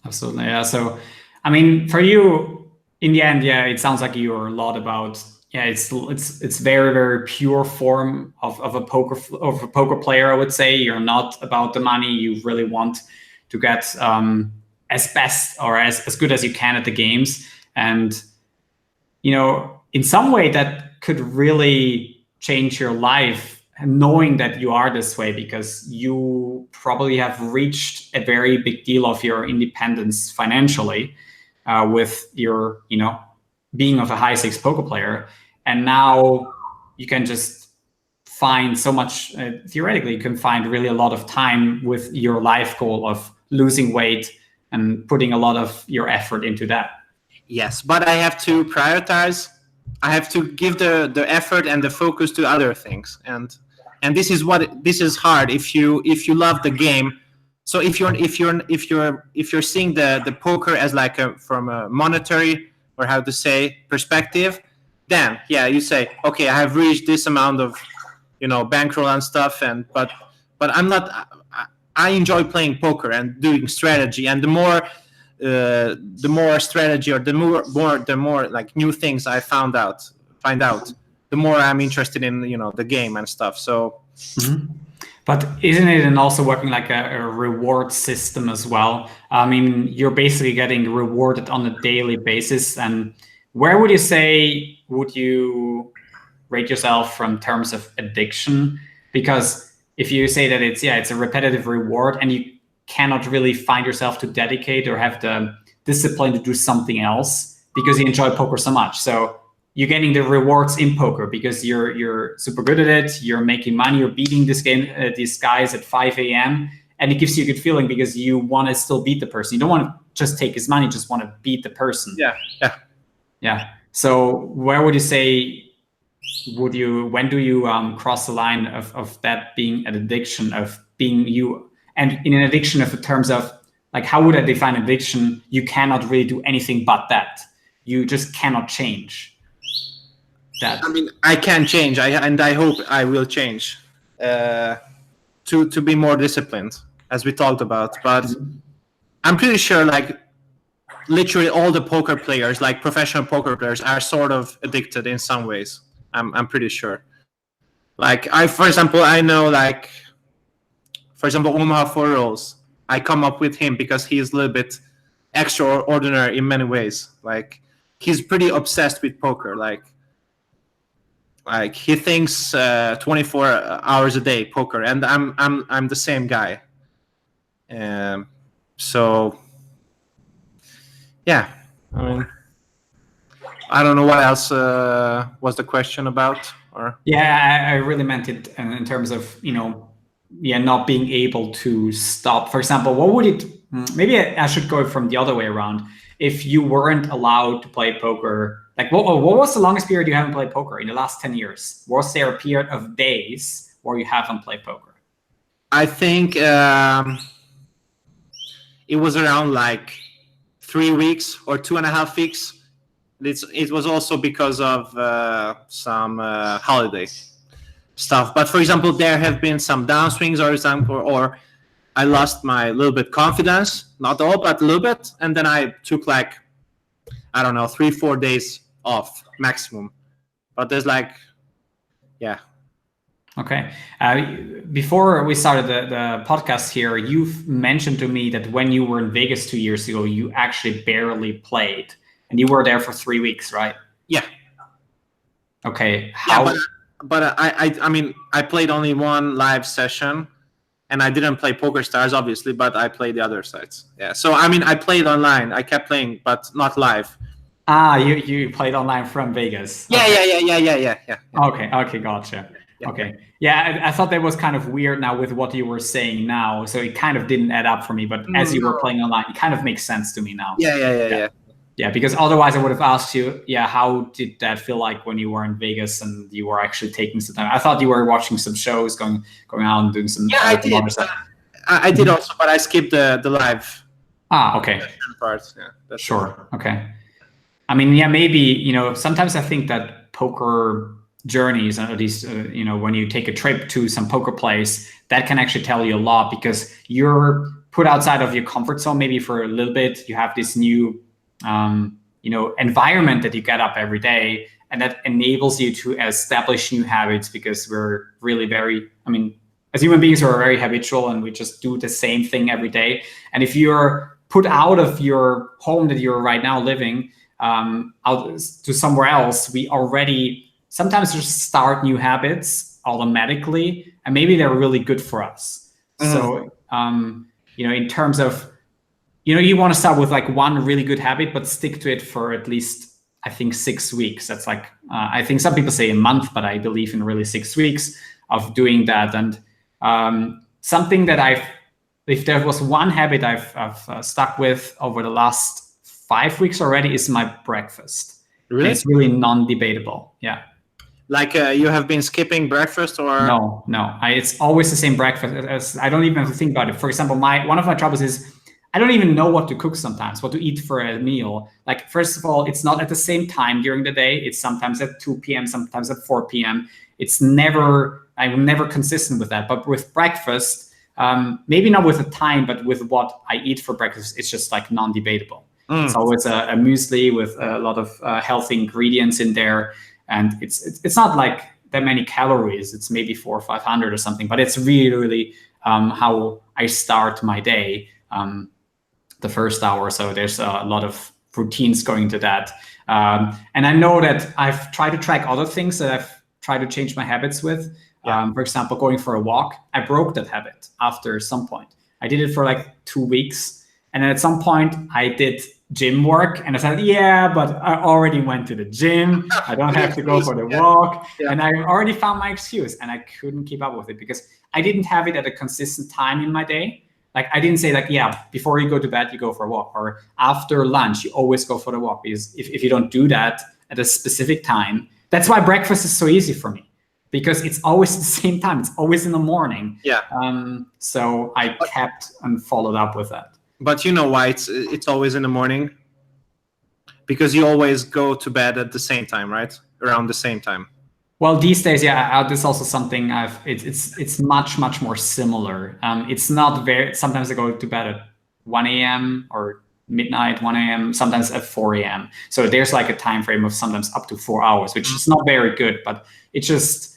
Absolutely. Yeah. So, I mean, for you, in the end, it sounds like you're a lot about it's very, very pure form of a poker player. I would say you're not about the money. You really want to get as best or as good as you can at the games, and in some way that could really change your life, knowing that you are this way, because you probably have reached a very big deal of your independence financially with your being of a high stakes poker player, and now you can just find so much. Theoretically, you can find really a lot of time with your life goal of losing weight and putting a lot of your effort into that. Yes, but I have to prioritize. I have to give the effort and the focus to other things, and this is hard if you love the game. So if you're seeing the poker as like from a monetary, or how to say, perspective, then you say, okay, I have reached this amount of bankroll and stuff, but I'm not. I enjoy playing poker and doing strategy, and the more strategy, or the more like new things I find out, the more I'm interested in the game and stuff. So, but isn't it and also working like a reward system as well? I mean, you're basically getting rewarded on a daily basis, and where would you say would you rate yourself from terms of addiction? Because if you say that it's a repetitive reward and you cannot really find yourself to dedicate or have the discipline to do something else because you enjoy poker so much. So you're getting the rewards in poker because you're super good at it, you're making money, you're beating these guys at 5 a.m. and it gives you a good feeling because you want to still beat the person. You don't want to just take his money, you just want to beat the person. Yeah. So where would you say when do you cross the line of that being an addiction, of being you And in an addiction, of the terms of like, how would I define addiction? You cannot really do anything but that. You just cannot change that. I mean, I can change, and I hope I will change to be more disciplined, as we talked about. But I'm pretty sure, like, literally all the poker players, like professional poker players, are sort of addicted in some ways. I'm pretty sure. Like, for example, I know, like, for example, Omaha Four Rolls. I come up with him because he's a little bit extraordinary in many ways. Like, he's pretty obsessed with poker. Like he thinks 24 hours a day poker, and I'm the same guy. So yeah, I mean, I don't know what else was the question about, or yeah, I really meant it in terms of not being able to stop. For example, what would it? Maybe I should go from the other way around. If you weren't allowed to play poker, like what was the longest period you haven't played poker in the last 10 years? Was there a period of days where you haven't played poker? I think it was around like 3 weeks or 2.5 weeks. It was also because of some holiday stuff. But for example, there have been some downswings, or I lost my little bit confidence, not all, but a little bit. And then I took like, I don't know, 3-4 days off maximum. But there's like, yeah. Okay. Before we started the podcast here, you've mentioned to me that when you were in Vegas 2 years ago, you actually barely played, and you were there for 3 weeks, right? Yeah. Okay. How? Yeah, but I mean, I played only one live session, and I didn't play Poker Stars, obviously, but I played the other sites. Yeah. So I mean, I played online. I kept playing, but not live. You played online from Vegas. Yeah, okay. Yeah. Okay, gotcha. Yeah. Okay. Yeah, I thought that was kind of weird now with what you were saying now. So it kind of didn't add up for me. But as you were playing online, it kind of makes sense to me now. Yeah. Yeah, because otherwise I would have asked you, how did that feel like when you were in Vegas and you were actually taking some time? I thought you were watching some shows, going out and doing some I did. other stuff. I did also, but I skipped the live. Okay. Parts. Yeah. Sure. Okay. I mean, yeah, maybe, sometimes I think that poker journeys, at least, when you take a trip to some poker place, that can actually tell you a lot because you're put outside of your comfort zone maybe for a little bit. You have this new, environment that you get up every day, and that enables you to establish new habits because we're really as human beings, we're very habitual and we just do the same thing every day. And if you're put out of your home that you're right now living, out to somewhere else, we already sometimes just start new habits automatically, and maybe they're really good for us. So, in terms of, you want to start with like one really good habit, but stick to it for at least, I think, 6 weeks. That's like, I think some people say a month, but I believe in really 6 weeks of doing that. And something that if there was one habit I've stuck with over the last 5 weeks already, is my breakfast. Really? And it's really non-debatable. Yeah. Like you have been skipping breakfast, or no? It's always the same breakfast. I don't even have to think about it. For example, one of my troubles is I don't even know what to cook sometimes, what to eat for a meal. Like, first of all, it's not at the same time during the day. It's sometimes at 2 p.m., sometimes at 4 p.m. I'm never consistent with that. But with breakfast, maybe not with the time, but with what I eat for breakfast, it's just like non-debatable. It's always a muesli with a lot of healthy ingredients in there. And it's not like that many calories. It's maybe 400 or 500 or something, but it's really, really how I start my day. The first hour or so, there's a lot of routines going into that. And I know that I've tried to track other things that I've tried to change my habits with. For example, going for a walk. I broke that habit after some point. I did it for like 2 weeks. And then at some point I did gym work, and I said, but I already went to the gym. I don't have to go for the walk. And I already found my excuse, and I couldn't keep up with it because I didn't have it at a consistent time in my day. Like, I didn't say like, before you go to bed, you go for a walk, or after lunch, you always go for the walk. Because if you don't do that at a specific time, that's why breakfast is so easy for me. because it's always the same time. It's always in the morning. Yeah. So I kept and followed up with that. But you know why it's always in the morning? Because you always go to bed at the same time, right? Around the same time. Well, these days, yeah, this is also something it's much more similar. It's not very. Sometimes I go to bed at 1 a.m. or midnight, 1 a.m. Sometimes at 4 a.m. So there's like a time frame of sometimes up to 4 hours, which is not very good, but it is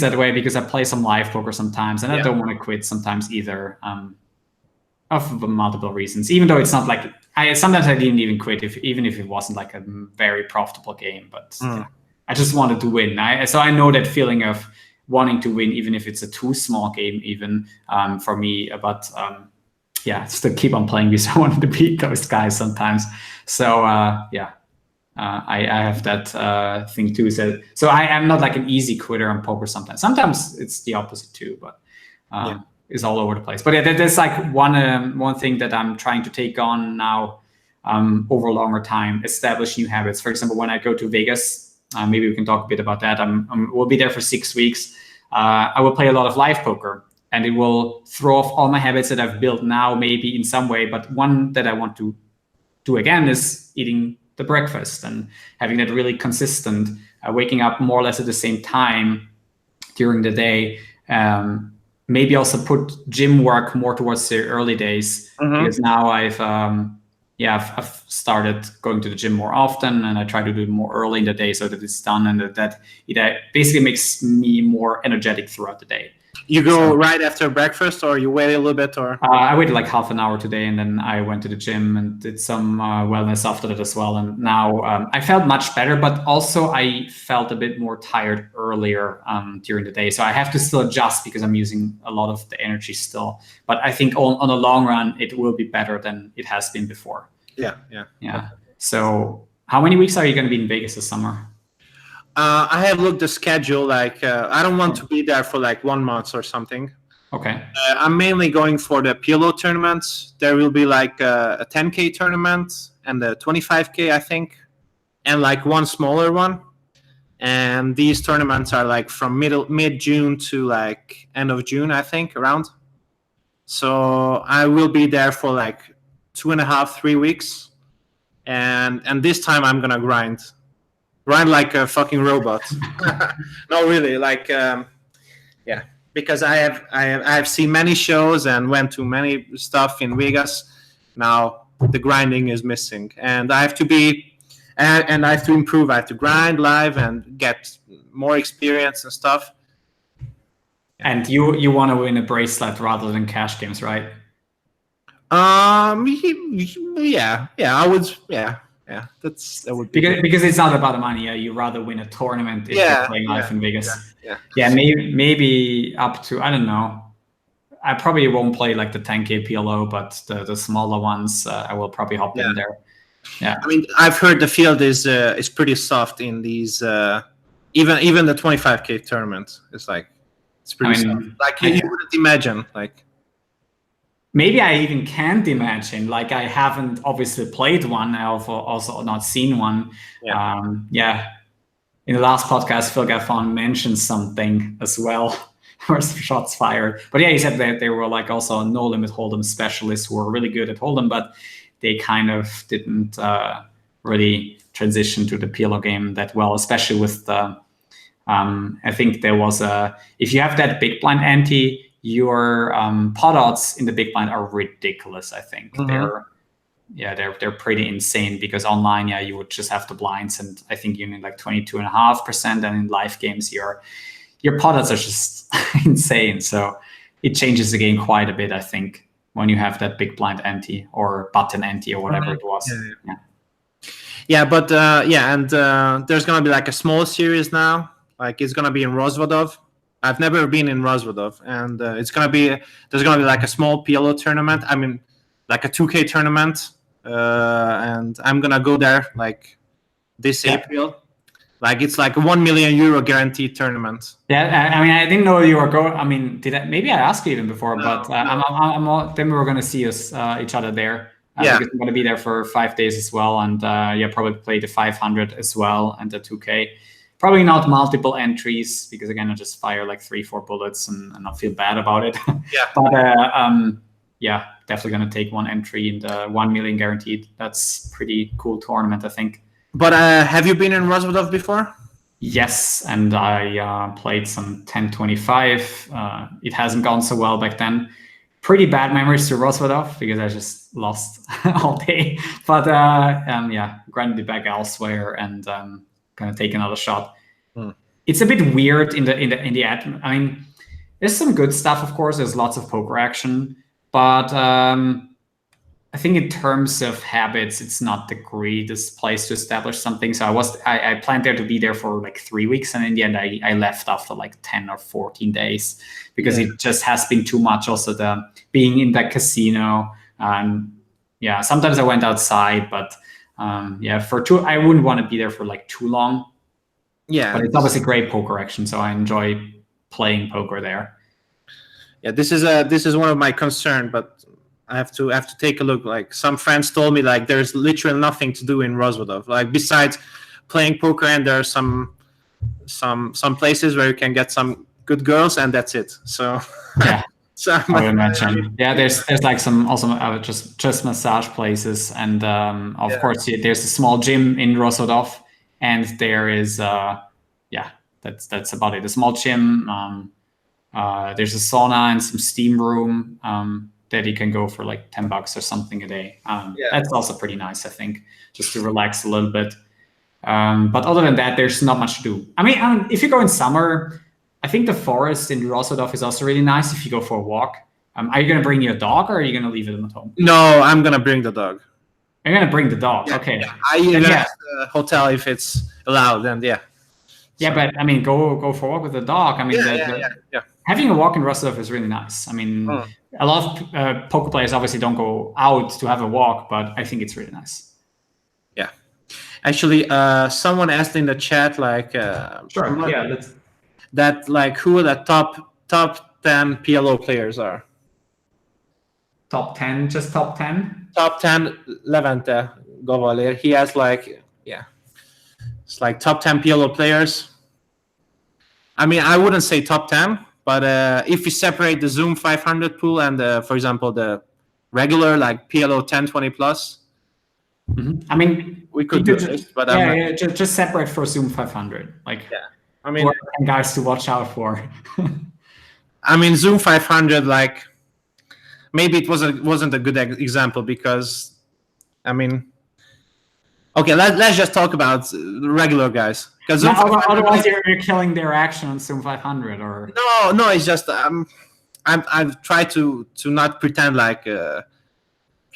that way because I play some live poker sometimes, and I don't want to quit sometimes either. Of multiple reasons, even though it's not like sometimes I didn't even quit even if it wasn't like a very profitable game, but I just wanted to win. So I know that feeling of wanting to win, even if it's a too small game, even for me. But still keep on playing because I wanted to beat those guys sometimes. So I have that thing too. So I am not like an easy quitter on poker sometimes. Sometimes it's the opposite too, but is all over the place. But yeah, there's like one thing that I'm trying to take on now over a longer time, establish new habits. For example, when I go to Vegas, maybe we can talk a bit about that. We'll be there for 6 weeks. I will play a lot of live poker, and it will throw off all my habits that I've built now, maybe in some way. But one that I want to do again is eating the breakfast and having that really consistent, waking up more or less at the same time during the day. Maybe also put gym work more towards the early days, because now I've started going to the gym more often, and I try to do it more early in the day so that it's done, and that it basically makes me more energetic throughout the day. You go right after breakfast, or you wait a little bit, or? I waited like half an hour today, and then I went to the gym and did some wellness after that as well. And now I felt much better, but also I felt a bit more tired earlier during the day. So I have to still adjust because I'm using a lot of the energy still. But I think on the long run, it will be better than it has been before. Yeah. So how many weeks are you going to be in Vegas this summer? I have looked the schedule. Like I don't want to be there for like 1 month or something. Okay. I'm mainly going for the PLO tournaments. There will be like a 10K tournament and a 25K, I think, and like one smaller one. And these tournaments are like from mid-June to like end of June, I think, around. So I will be there for like 2.5, 3 weeks, and this time I'm gonna grind like a fucking robot. No, really, like because I have seen many shows and went to many stuff in Vegas. Now the grinding is missing, and I have to be and I have to improve. I have to grind live and get more experience and stuff. And you want to win a bracelet rather than cash games, right? Yeah, I would. Yeah, that would be because it's not about the money. Yeah, you rather win a tournament if you're playing live in Vegas. Yeah, maybe up to, I don't know. I probably won't play like the 10K PLO, but the smaller ones, I will probably hop in there. Yeah, I mean, I've heard the field is pretty soft in these. Even the 25K tournament is like it's pretty soft. Like you wouldn't imagine, like. Maybe I even can't imagine. Like I haven't obviously played one. I also not seen one. In the last podcast, Phil Gaffon mentioned something as well. Or shots fired. But yeah, he said that they were like also no limit hold'em specialists who were really good at hold'em, but they kind of didn't really transition to the PLO game that well, especially with the. I think there was if you have that big blind ante. Your pot odds in the big blind are ridiculous. I think they're pretty insane because online, you would just have the blinds, and I think you need like 22.5%, and in live games, your pot odds are just insane. So it changes the game quite a bit, I think, when you have that big blind ante or button ante or whatever it was. But there's gonna be like a small series now. Like it's gonna be in Rozvadov. I've never been in Rozvadov, and there's gonna be like a small PLO tournament. I mean, like a 2K tournament, and I'm gonna go there like this April. Like it's like a €1 million guaranteed tournament. Yeah, I mean, I didn't know you were going. I mean, maybe I asked you even before, but then we were gonna see each other there. Because I'm gonna be there for 5 days as well, and probably play the 500 as well and the 2K. Probably not multiple entries because again, I just fire like 3-4 bullets and not feel bad about it. Yeah. But yeah, definitely gonna take one entry in the 1 million guaranteed. That's pretty cool tournament, I think. But have you been in Rozvadov before? Yes, and I played some 1025. It hasn't gone so well back then. Pretty bad memories to Rozvadov because I just lost all day. But yeah, granted it back elsewhere and gonna take another shot. It's a bit weird in the ad. I mean, there's some good stuff, of course. There's lots of poker action, but I think in terms of habits, it's not the greatest place to establish something. So I planned there to be there for like 3 weeks, and in the end, I left after like 10 or 14 days because it just has been too much. Also, the being in that casino, yeah. Sometimes I went outside, but yeah, I wouldn't want to be there for like too long. Yeah, but it's obviously great poker action, so I enjoy playing poker there. Yeah, this is one of my concerns, but I have to take a look. Like some friends told me, like there's literally nothing to do in Rozvadov, like besides playing poker, and there are some places where you can get some good girls, and that's it. So yeah, so I would imagine. Yeah, there's like some also just massage places, and of course there's a small gym in Rozvadov, and there is yeah, that's about it. A small gym. There's a sauna and some steam room that you can go for like $10 or something a day. That's also pretty nice, I think, just to relax a little bit. But other than that, there's not much to do. I mean, if you go in summer, I think the forest in Rozvadov is also really nice if you go for a walk. Are you going to bring your dog, or are you going to leave it at home? No, I'm going to bring the dog. You're going to bring the dog? Yeah, okay. Yeah. I'm going to ask the hotel if it's allowed, and yeah. Yeah, but I mean, go for a walk with the dog. I mean, yeah. Having a walk in Rozvadov is really nice. I mean, a lot of poker players obviously don't go out to have a walk, but I think it's really nice. Yeah. Actually, someone asked in the chat, like, sure, yeah, that like who the top 10 PLO players are. Top 10, just top 10? Top 10, Levente Govalir. He has like, yeah, it's like top 10 PLO players. I mean, I wouldn't say top 10, but if we separate the Zoom 500 pool and, for example, the regular like PLO 1020 plus, I mean, we could do this, but just separate for Zoom 500. Like, I mean, guys to watch out for. I mean, Zoom 500, like, maybe it wasn't a good example because, I mean, okay, let's just talk about the regular guys. Because otherwise you're killing their action on Zoom 500, or no, it's just I've tried to not pretend like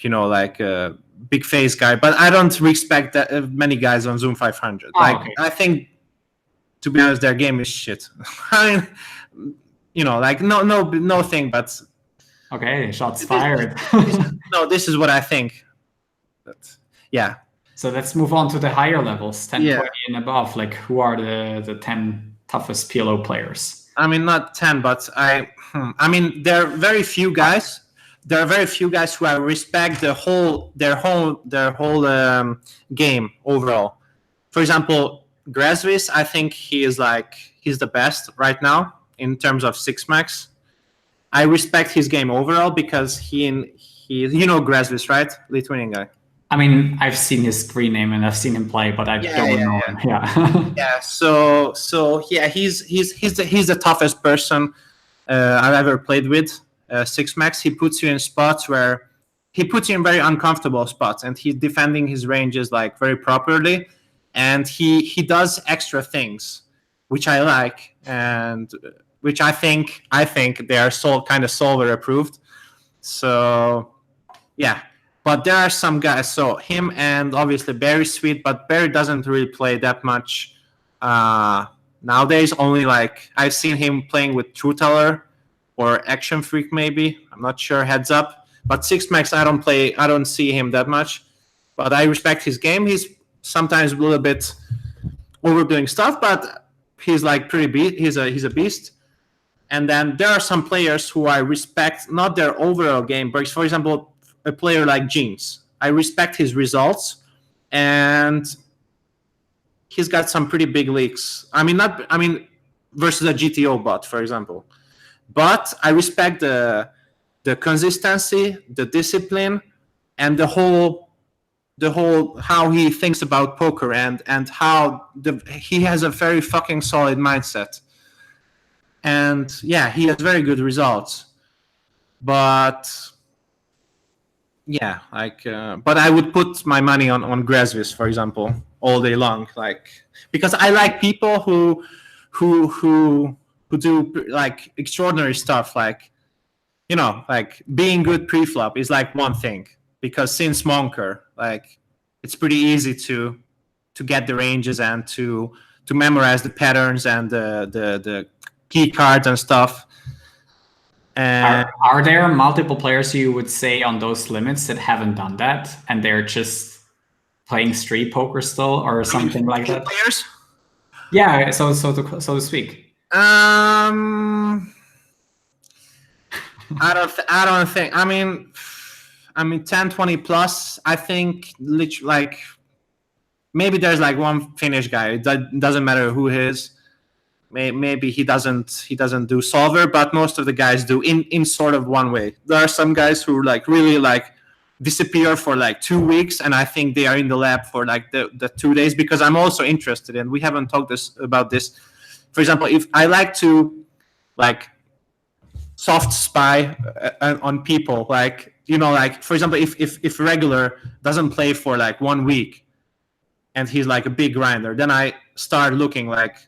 like a big face guy, but I don't respect that many guys on Zoom 500. Okay. I think, to be honest, their game is shit. I mean, like no thing, but okay, shots fired. This is what I think. But, yeah. So let's move on to the higher levels, 1020 and above. Like, who are the 10 toughest PLO players? I mean, not 10, but I mean, there are very few guys. There are very few guys who I respect their whole game overall. For example, Grazvis, I think he's the best right now in terms of six max. I respect his game overall because he Grazvis, right? Lithuanian guy. I mean, I've seen his screen name and I've seen him play, but I don't know him. Yeah. Yeah. So yeah, he's the toughest person I've ever played with. Six max. He puts you in spots where he puts you in very uncomfortable spots, and he's defending his ranges like very properly, and he does extra things, which I like, and which I think they are kind of solver approved. So yeah. But there are some guys, so him and obviously Barry's sweet, but Barry doesn't really play that much nowadays. Only like I've seen him playing with True Teller or Action Freak maybe. I'm not sure, heads up. But six max, I don't see him that much. But I respect his game. He's sometimes a little bit overdoing stuff, but he's like he's a beast. And then there are some players who I respect, not their overall game, but for example, a player like Jeans. I respect his results, and he's got some pretty big leaks. I mean, versus a GTO bot, for example. But I respect the consistency, the discipline, and the whole how he thinks about poker and how he has a very fucking solid mindset. And yeah, he has very good results. But yeah, like, but I would put my money on Gresvis, for example, all day long, like, because I like people who do like extraordinary stuff, like, you know, like being good pre-flop is like one thing, because since Monker, like, it's pretty easy to get the ranges and to memorize the patterns and the key cards and stuff. And are there multiple players you would say on those limits that haven't done that and they're just playing street poker still or something like that? Players? Yeah, so to speak. I don't think. I mean 10, 20 plus. I think literally, like, maybe there's like one Finnish guy. It doesn't matter who he is. Maybe he doesn't do solver, but most of the guys do in sort of one way. There are some guys who like really like disappear for like 2 weeks, and I think they are in the lab for like the 2 days, because I'm also interested in. We haven't talked about this. For example, if I like to like soft spy on people, like, you know, like, for example, if regular doesn't play for like 1 week and he's like a big grinder, then I start looking like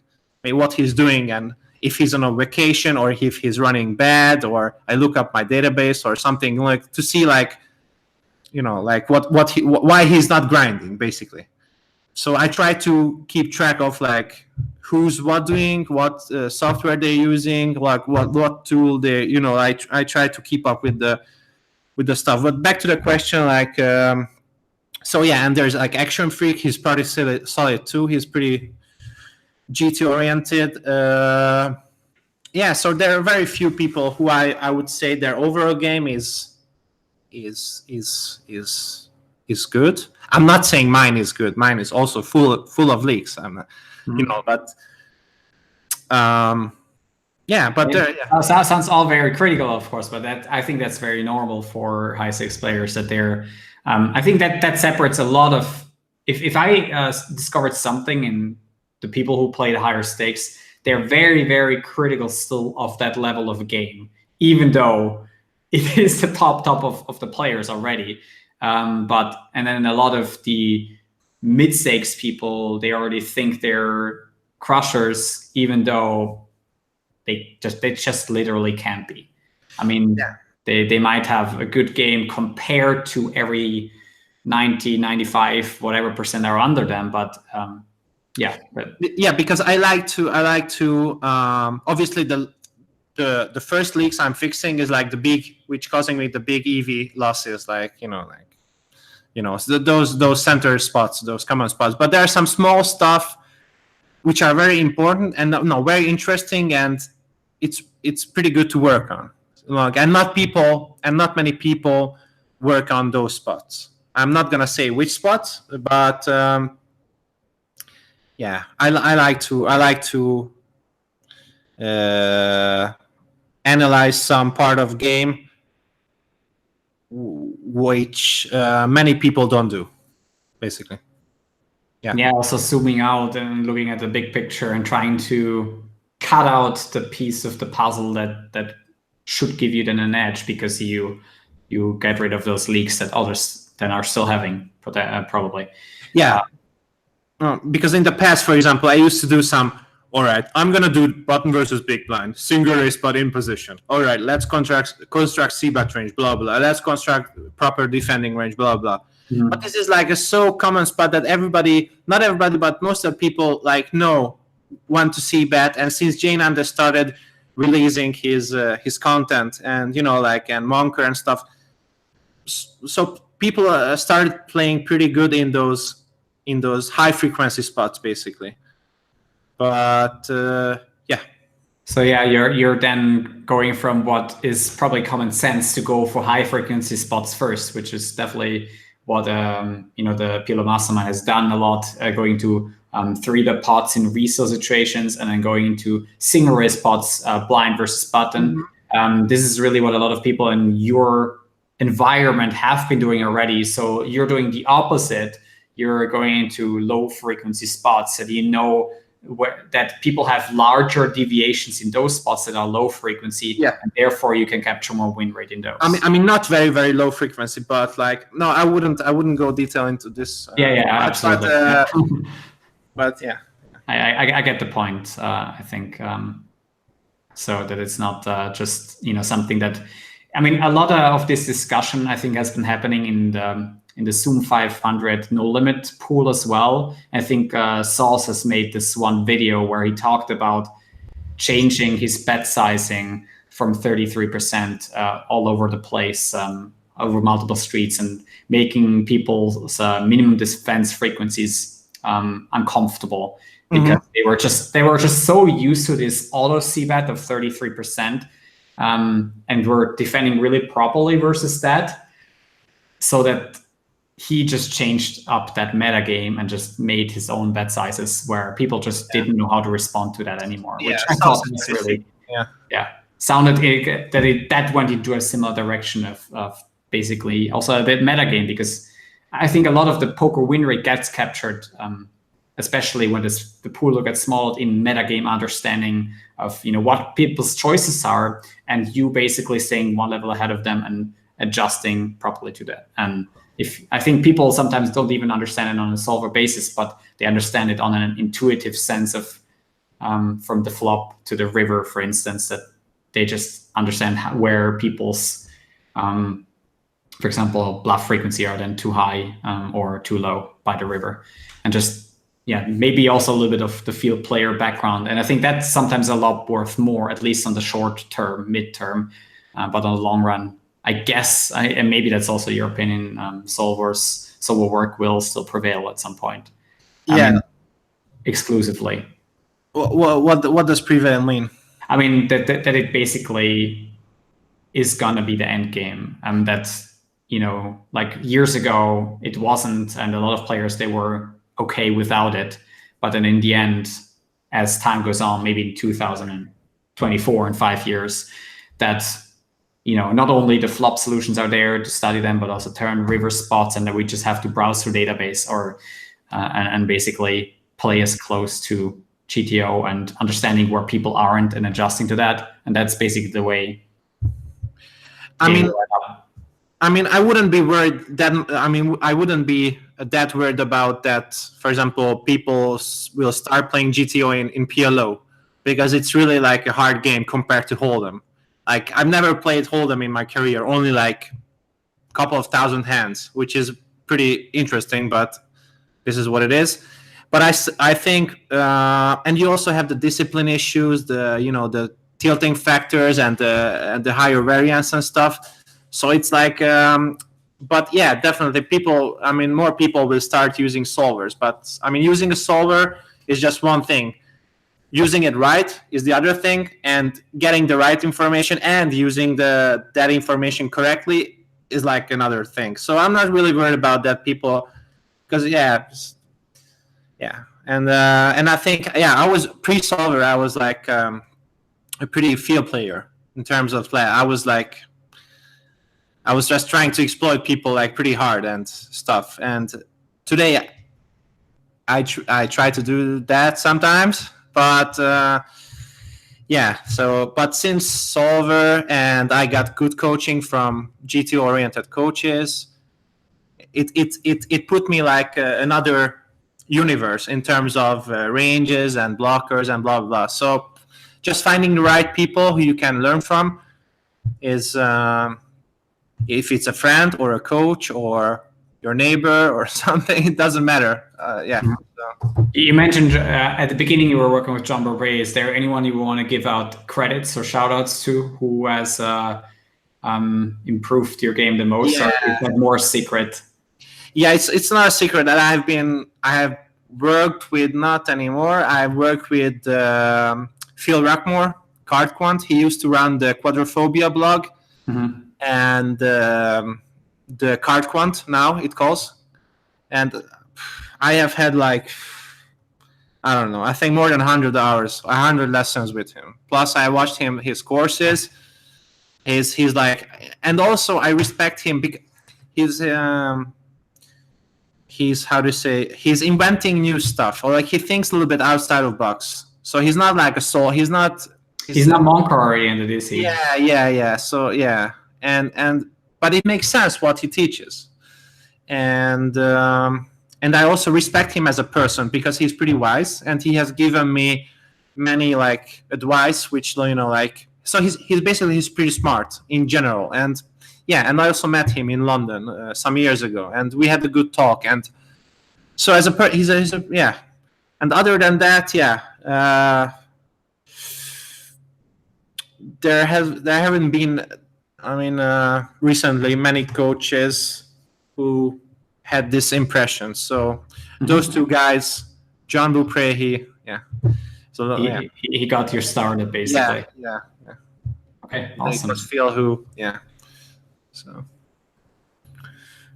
what he's doing, and if he's on a vacation or if he's running bad, or I look up my database or something, like, to see, like, you know, like why he's not grinding, basically. So I try to keep track of like who's what doing, what software they're using, like what tool they, you know, I try to keep up with the stuff. But back to the question, like, so yeah, and there's like Action Freak. He's pretty solid too. He's pretty GT oriented. Yeah, so there are very few people who I would say their overall game is good. I'm not saying mine is good. Mine is also full of leaks. You know, but yeah, but sounds all very critical, of course. But I think that's very normal for high stakes players. That they're, I think that separates a lot of. If I discovered something in the people who play the higher stakes, they're very, very critical still of that level of game, even though it is the top of the players already. And then a lot of the mid-stakes people, they already think they're crushers, even though they just literally can't be. I mean, yeah. They might have a good game compared to every 90, 95, whatever percent are under them, but yeah. Because I like to obviously the first leaks I'm fixing is like the big, which causing me the big EV losses, like those center spots, those common spots. But there are some small stuff which are very important and very interesting, and it's pretty good to work on. Like, and not many people work on those spots. I'm not gonna say which spots, but yeah, I like to analyze some part of game which many people don't do, basically. Yeah, also zooming out and looking at the big picture and trying to cut out the piece of the puzzle that should give you then an edge, because you get rid of those leaks that others then are still having, probably. Yeah. Because in the past, for example, I used to do some, all right, I'm going to do button versus big blind, single raise but in position. All right, let's construct C-bet range, blah, blah. Let's construct proper defending range, blah, blah. Mm-hmm. But this is like a so common spot that not everybody, but most of the people want to C-bet. And since Jane Anders started releasing his content and, and Monker and stuff, so people started playing pretty good in those high frequency spots, basically. But yeah. So yeah, you're then going from what is probably common sense to go for high frequency spots first, which is definitely what the Pilo Mastermind has done a lot, going to 3-bet pots in resale situations, and then going into single raise pots, blind versus button. This is really what a lot of people in your environment have been doing already. So you're doing the opposite. You're going into low frequency spots that that people have larger deviations in those spots that are low frequency, and therefore you can capture more win rate in those. I mean, not very, very low frequency, but like, no, I wouldn't go detail into this. Absolutely. But yeah, I get the point. I think so that it's not just something that. I mean, a lot of this discussion I think has been happening in the Zoom 500 no limit pool as well. I think Sauce has made this one video where he talked about changing his bet sizing from 33% all over the place, over multiple streets, and making people's minimum defense frequencies uncomfortable because they were just so used to this auto c-bet of 33%, and were defending really properly versus that, so that he just changed up that meta game and just made his own bet sizes where people just didn't know how to respond to that anymore, which I thought was really sounded that went into a similar direction of basically also a bit meta game, because I think a lot of the poker win rate gets captured, especially when the pool gets small, in meta game understanding of what people's choices are, and you basically staying one level ahead of them and adjusting properly to that. And I think people sometimes don't even understand it on a solver basis, but they understand it on an intuitive sense of from the flop to the river, for instance, that they just understand where people's, for example, bluff frequency are then too high or too low by the river, and just maybe also a little bit of the field player background. And I think that's sometimes a lot worth more, at least on the short term, mid-term, but on the long run, I guess, and maybe that's also your opinion, solver work will still prevail at some point. I mean, exclusively. What does prevail mean? I mean, that it basically is going to be the end game. And that's, like years ago, it wasn't. And a lot of players, they were okay without it. But then in the end, as time goes on, maybe in 2024, in 5 years, that not only the flop solutions are there to study them, but also turn river spots, and that we just have to browse through database or and basically play as close to GTO and understanding where people aren't and adjusting to that. And that's basically the way. I mean, I wouldn't be worried that. I mean, I wouldn't be that worried about that. For example, people will start playing GTO in PLO because it's really like a hard game compared to Hold'em. Like, I've never played Hold'em in my career, only like a couple of thousand hands, which is pretty interesting, but this is what it is. But I think, and you also have the discipline issues, the tilting factors and the higher variance and stuff. So it's like, but yeah, definitely more people will start using solvers. But I mean, using a solver is just one thing. Using it right is the other thing, and getting the right information and using that information correctly is like another thing. So I'm not really worried about that, people, because and I think I was pre-solver. I was like a pretty field player in terms of play. I was just trying to exploit people like pretty hard and stuff. And today I try to do that sometimes. But but since solver and I got good coaching from GTO oriented coaches, it put me like another universe in terms of ranges and blockers and blah, blah, blah. So just finding the right people who you can learn from is, if it's a friend or a coach or your neighbor or something, it doesn't matter. So. You mentioned at the beginning you were working with John Barbet. Is there anyone you want to give out credits or shout outs to who has improved your game the most, or is that more secret? Yeah, it's not a secret that I have worked with, not anymore. I've worked with Phil Rockmore, Card Quant. He used to run the Quadrophobia blog and the Card Quant now it calls. And I have had like I don't know. I think more than 100 hours, 100 lessons with him. Plus, I watched his courses. He's like, and also I respect him because he's how to say, he's inventing new stuff, or like he thinks a little bit outside of box. So he's not like a soul. He's not monk oriented, is he? Yeah. So yeah, and but it makes sense what he teaches, and I also respect him as a person because he's pretty wise, and he has given me many like advice, which like. So he's pretty smart in general, and yeah, and I also met him in London some years ago, and we had a good talk. And so as a he's a yeah, and other than that, yeah, there haven't been, I mean, recently many coaches who had this impression. So those two guys, John Beaupré, so he got you started basically. Yeah. Okay, awesome. Phil, who,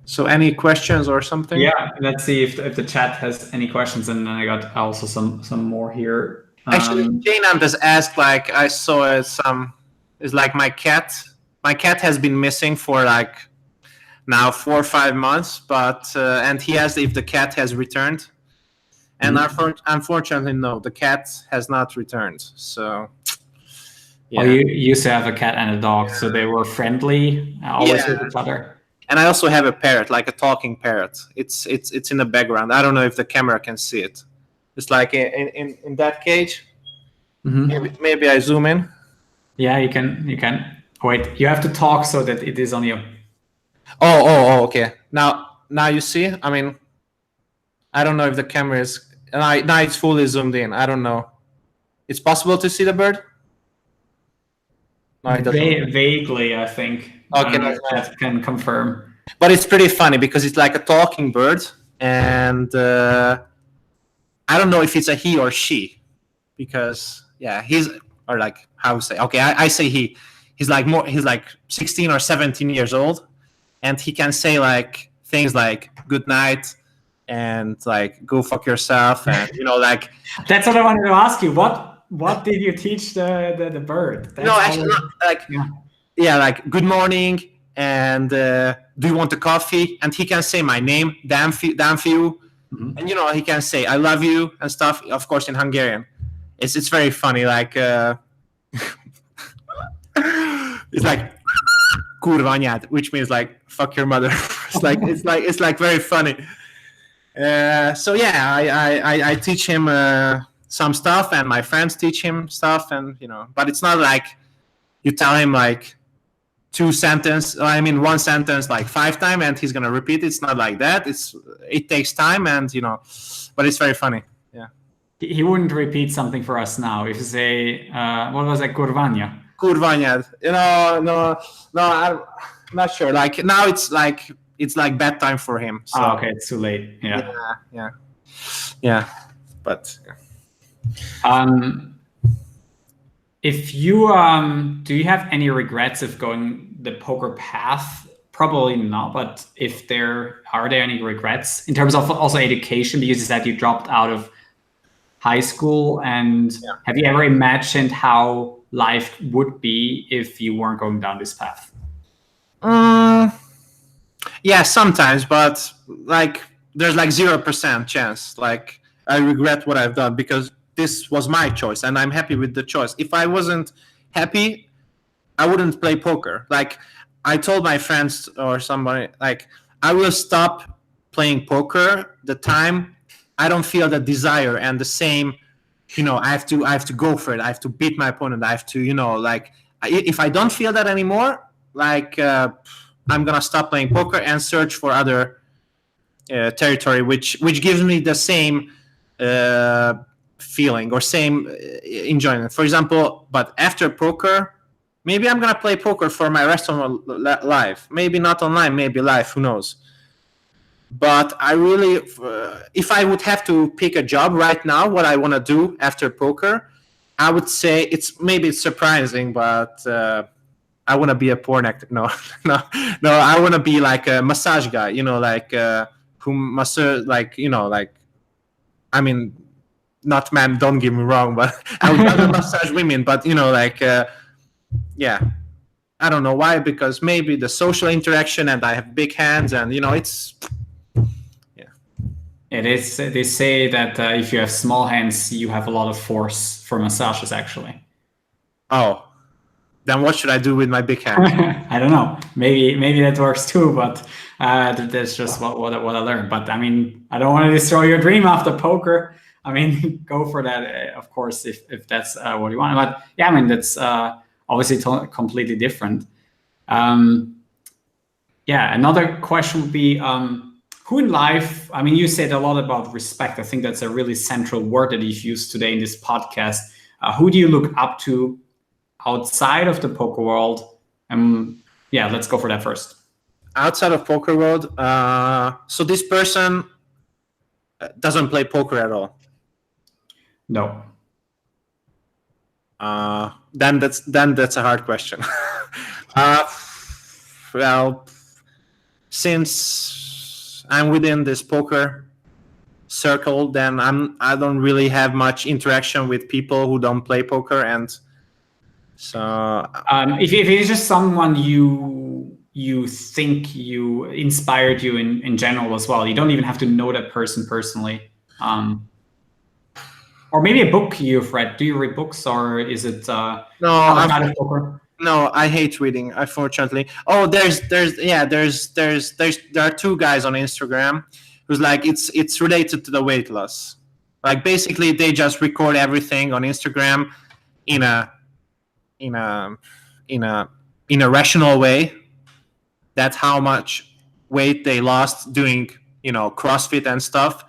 So any questions or something? Yeah, let's see if the chat has any questions, and then I got also some more here. Actually, Jainam just asked, like, I saw it's like my cat has been missing for like now 4 or 5 months, but and he asked if the cat has returned, and unfortunately no, the cat has not returned. So yeah. Oh, you used to have a cat and a dog, so they were friendly, always with each other. And I also have a parrot, like a talking parrot. It's in the background. I don't know if the camera can see it. It's like in that cage. Maybe I zoom in. Yeah, you can. Wait, you have to talk so that it is on you. Oh, okay. Now you see. I mean, I don't know if the camera is. Now it's fully zoomed in. I don't know. It's possible to see the bird. No, vaguely, I think. Okay, that can confirm. But it's pretty funny because it's like a talking bird, and I don't know if it's a he or she, because he's, or like, how to say? Okay, I say he. He's like 16 or 17 years old, and he can say like things like "good night" and like "go fuck yourself," and like. That's what I wanted to ask you. What did you teach the bird? No, actually, like. Yeah, like good morning, and do you want a coffee? And he can say my name, Danfiu, and he can say I love you and stuff. Of course, in Hungarian, it's very funny. Like it's like kurva anyád, which means like fuck your mother. it's like very funny. So yeah, I teach him some stuff, and my friends teach him stuff, and but it's not like you tell him like one sentence like 5 times and he's gonna repeat. It's not like that. It takes time, and but it's very funny. Yeah. He wouldn't repeat something for us now. If you say what was that, kurvanya? Kurvanya. No, I'm not sure. Like now it's like bedtime for him. So. Oh, okay, it's too late. Yeah. But if you do you have any regrets of going the poker path? Probably not, but if are there any regrets in terms of also education, because you said you dropped out of high school, and have you ever imagined how life would be if you weren't going down this path? Yeah, sometimes, but like there's like 0% chance. Like I regret what I've done because this was my choice, and I'm happy with the choice. If I wasn't happy, I wouldn't play poker. Like I told my friends or somebody, like I will stop playing poker the time I don't feel the desire and the same. I have to go for it. I have to beat my opponent. I have to, like if I don't feel that anymore, like I'm gonna stop playing poker and search for other territory, which gives me the same feeling or same enjoyment. For example, but after poker, maybe I'm gonna play poker for my rest of my life. Maybe not online, maybe live. Who knows? But I really, if I would have to pick a job right now, what I want to do after poker, I would say it's surprising, but I want to be a porn actor. No. I want to be like a massage guy. Like who massage, like like. I mean, not men, don't get me wrong, but I would rather massage women. But yeah, I don't know why, because maybe the social interaction, and I have big hands, and it's It is. They say that if you have small hands, you have a lot of force for massages. Actually, oh, then what should I do with my big hands? I don't know. Maybe that works too, but that's just what I learned. But I mean, I don't want to destroy your dream after poker. I mean, go for that, of course, if that's what you want. But yeah, I mean, that's obviously completely different. Yeah, another question would be, who in life, I mean, you said a lot about respect. I think that's a really central word that you've used today in this podcast. Who do you look up to outside of the poker world? Yeah, let's go for that first. Outside of poker world, so this person doesn't play poker at all. No. Then that's a hard question. Well, since I'm within this poker circle, then I don't really have much interaction with people who don't play poker, and so if it's just someone you think you inspired you in general as well, you don't even have to know that person personally. Or maybe a book you've read. Do you read books, or is it outside of poker? No, I hate reading, unfortunately. Oh, there are two guys on Instagram who's like, it's related to the weight loss. Like basically they just record everything on Instagram in a rational way. That's how much weight they lost doing, CrossFit and stuff.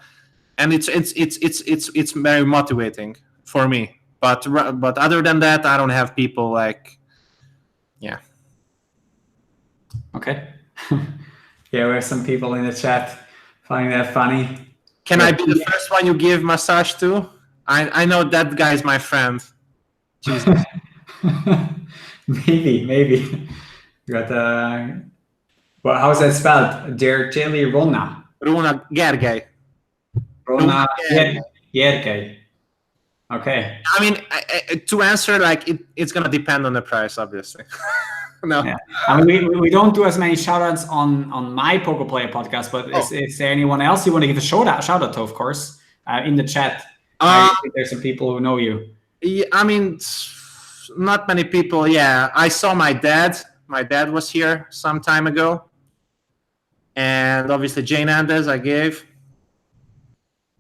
And it's very motivating for me. But other than that, I don't have people like. Yeah. Okay. Yeah, we have some people in the chat finding that funny. Can I be the first one you give massage to? I know that guy's my friend. Jesus. maybe. You got well, how's that spelled? Jelly Rona. Runa Gergely. Rona Gergely. Okay. I mean, to answer, like, it's gonna depend on the price, obviously. No. Yeah. I mean, we don't do as many shout-outs on my Poker Player podcast, but is there anyone else you want to give a shout-out to, of course, in the chat? I think there's some people who know you. Yeah, I mean, not many people. Yeah, I saw my dad. My dad was here some time ago. And obviously Jane Andes I gave.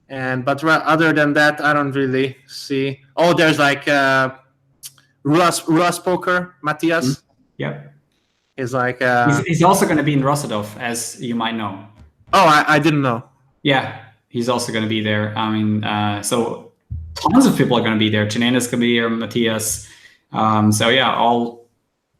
But other than that, I don't really see. Oh, there's like Rulas Poker, Matthias. Mm-hmm. Yep. He's like he's also going to be in Rosadov, as you might know. Oh, I didn't know. Yeah, he's also going to be there. I mean, so tons of people are going to be there. Janina's going to be here, Matthias. So yeah,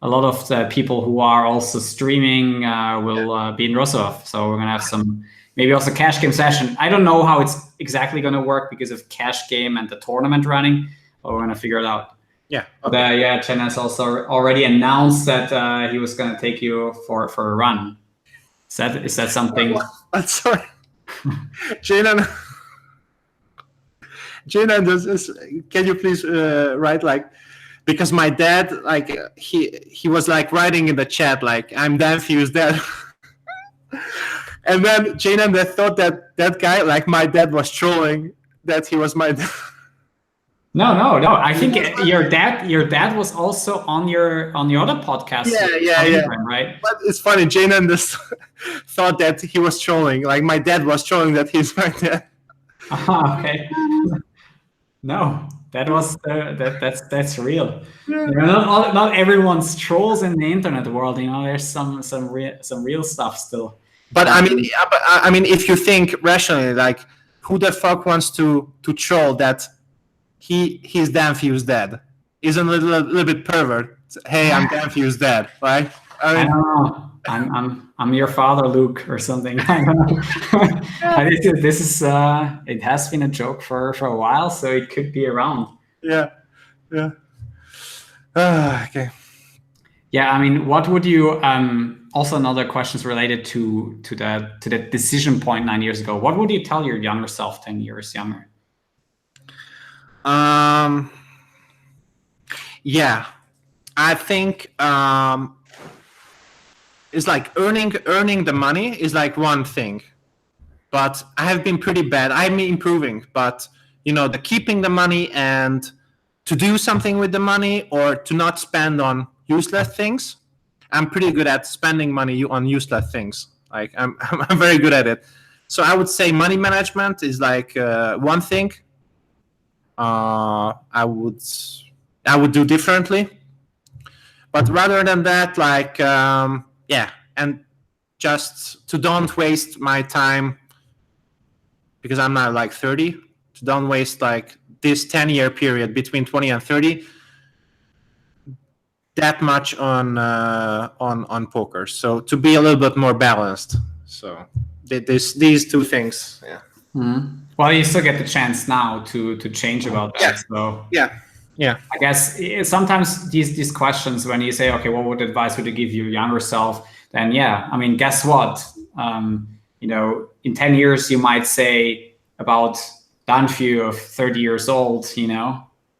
a lot of the people who are also streaming will be in Rosadov. So we're going to have some, maybe also cash game session. I don't know how it's exactly going to work because of cash game and the tournament running, but we're going to figure it out. Yeah. Okay. But yeah, Chen has also already announced that he was going to take you for a run. Is that something? Sorry, Jane, does can you please write like, because my dad, like, he was like writing in the chat like, I'm Danfiu's dad. And then Jane and I thought that guy, like my dad, was trolling that he was my dad. No. I think your dad was also on your other podcast. Yeah. Right. But it's funny. Jane and this thought that he was trolling. Like my dad was trolling that he's my dad. Okay. No, that was that's real. Yeah. Not everyone's trolls in the internet world. There's some real stuff still. But I mean, if you think rationally, like, who the fuck wants to troll that? He's Danfiu's dad. Isn't a little bit pervert? Hey, I'm Danfiu's dad, right? I don't know. I'm your father, Luke, or something. I don't know. This is it has been a joke for a while, so it could be around. Yeah. Okay. Yeah, I mean, what would you? Also, another questions related to that decision point 9 years ago. What would you tell your younger self 10 years younger? Um, yeah, I think it's like earning the money is like one thing, but I have been pretty bad. I'm improving, but the keeping the money and to do something with the money or to not spend on useless things, I'm pretty good at spending money on useless things. Like I'm very good at it. So I would say money management is like one thing I would do differently. But rather than that, like and just to don't waste my time because I'm not like 30. To don't waste like this 10-year period between 20 and 30 that much on poker. So to be a little bit more balanced. So these two things. Yeah. Mm-hmm. Well, you still get the chance now to change about that. Yeah. So yeah. I guess sometimes these questions, when you say, okay, what advice would you give your younger self? Then I mean, guess what? In 10 years, you might say about Danfiu of 30 years old,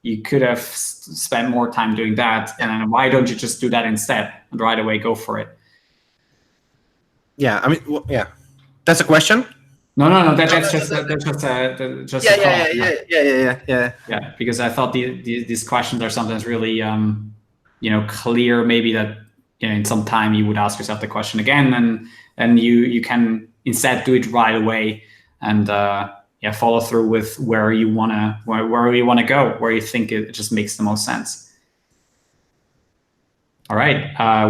you could have spent more time doing that. And why don't you just do that instead and right away go for it? Yeah, I mean, that's a question. No. That's just a thought. Yeah, because I thought these questions are sometimes really, clear. Maybe that in some time you would ask yourself the question again, and you can instead do it right away and follow through with where you wanna go, where you think it just makes the most sense. All right. I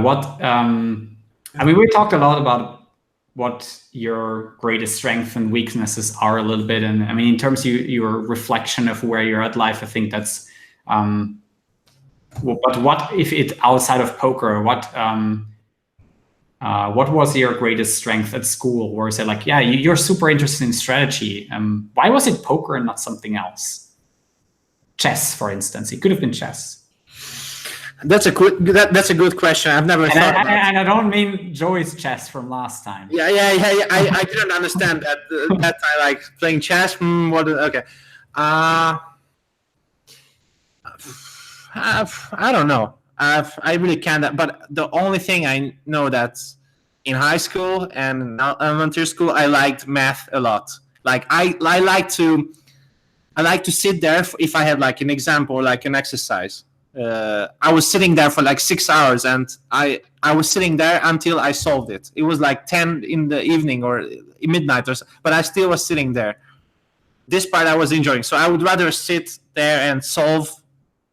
mean, we talked a lot about what your greatest strengths and weaknesses are a little bit. And I mean, in terms of your reflection of where you're at life, I think that's, but what if it outside of poker, what was your greatest strength at school? Or is it like, you're super interested in strategy. Why was it poker and not something else? Chess, for instance, it could have been chess. That's a good question. I've never thought about it. And I don't mean Joey's chess from last time. Yeah. I didn't understand that. That I like playing chess. Okay. I don't know. I really can't. But the only thing I know that in high school and elementary school, I liked math a lot. Like I like to sit there if I had like an exam or like an exercise. I was sitting there for like 6 hours and I was sitting there until I solved it. It was like 10 in the evening or midnight but I still was sitting there. This part I was enjoying. So I would rather sit there and solve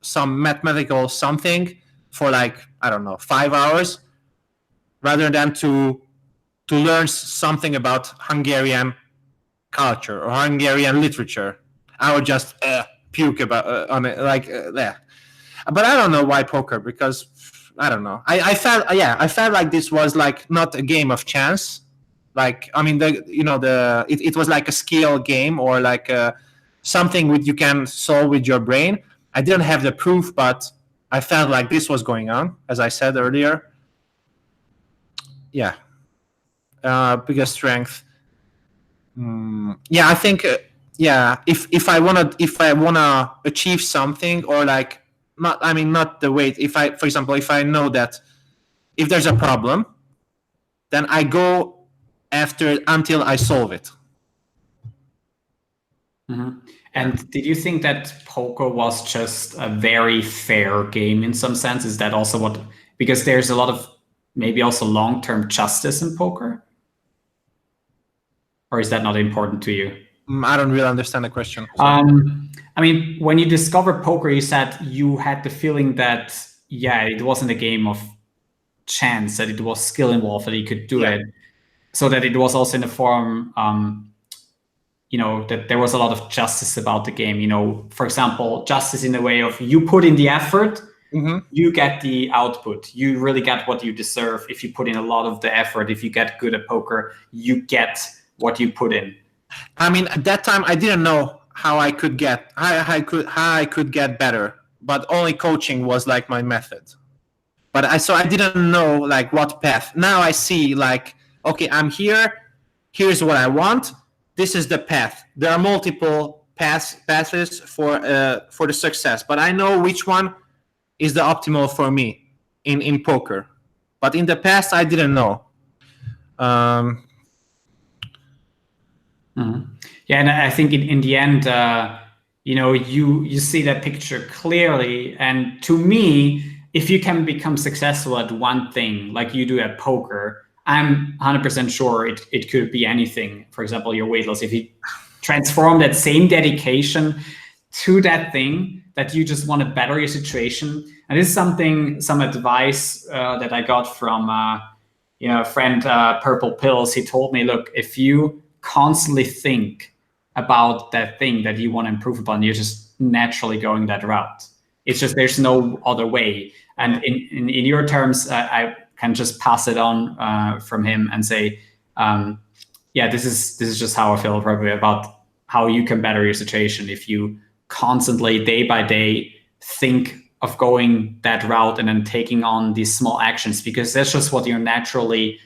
some mathematical something for like, I don't know, 5 hours rather than to learn something about Hungarian culture or Hungarian literature. I would just puke about on it But I don't know why poker, because I don't know. I felt like this was like not a game of chance. Like I mean, it was like a skill game or like something you can solve with your brain. I didn't have the proof, but I felt like this was going on, as I said earlier. Yeah, biggest strength. I think if I wanna achieve something or like. Not the weight. For example, if I know that if there's a problem, then I go after it until I solve it. Mm-hmm. And did you think that poker was just a very fair game in some sense? Is that also because there's a lot of maybe also long-term justice in poker? Or is that not important to you? I don't really understand the question. I mean, when you discovered poker, you said you had the feeling that, it wasn't a game of chance, that it was skill involved, that you could do it. So that it was also in the form, that there was a lot of justice about the game. For example, justice in the way of you put in the effort, you get the output. You really get what you deserve. If you put in a lot of the effort, if you get good at poker, you get what you put in. I mean, at that time, I didn't know how I could get better, but only coaching was like my method. But I didn't know like what path. Now I see like, okay, I'm here. Here's what I want. This is the path. There are multiple paths for the success, but I know which one is the optimal for me in poker. But in the past, I didn't know. Yeah, and I think in the end, you see that picture clearly. And to me, if you can become successful at one thing, like you do at poker, I'm 100% sure it could be anything. For example, your weight loss. If you transform that same dedication to that thing, that you just want to better your situation. And this is some advice that I got from a friend, Purple Pills. He told me, look, if you constantly think about that thing that you want to improve upon, you're just naturally going that route. It's just there's no other way. And in your terms, I can just pass it on from him and say, this is just how I feel probably about how you can better your situation. If you constantly, day by day, think of going that route and then taking on these small actions, because that's just what you're naturally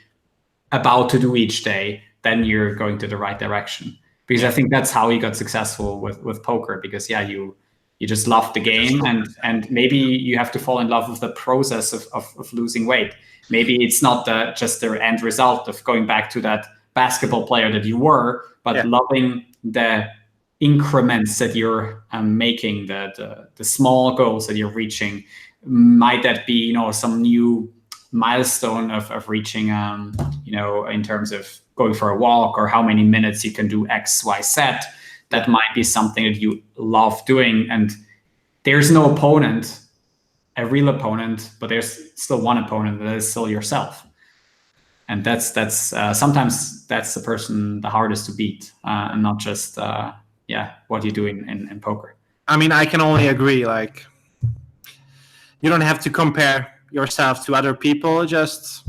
about to do each day, then you're going to the right direction. Because I think that's how he got successful with poker, because you just love the game, and maybe you have to fall in love with the process of losing weight. Maybe it's not just the end result of going back to that basketball player that you were, but loving the increments that you're making, the small goals that you're reaching. Might that be some new milestone of reaching in terms of going for a walk, or how many minutes you can do X, Y, Z. That might be something that you love doing, and there's no opponent, a real opponent, but there's still one opponent, that is still yourself. And that's sometimes that's the person the hardest to beat, and not just what you do in poker. I mean, I can only agree. Like, you don't have to compare yourself to other people, just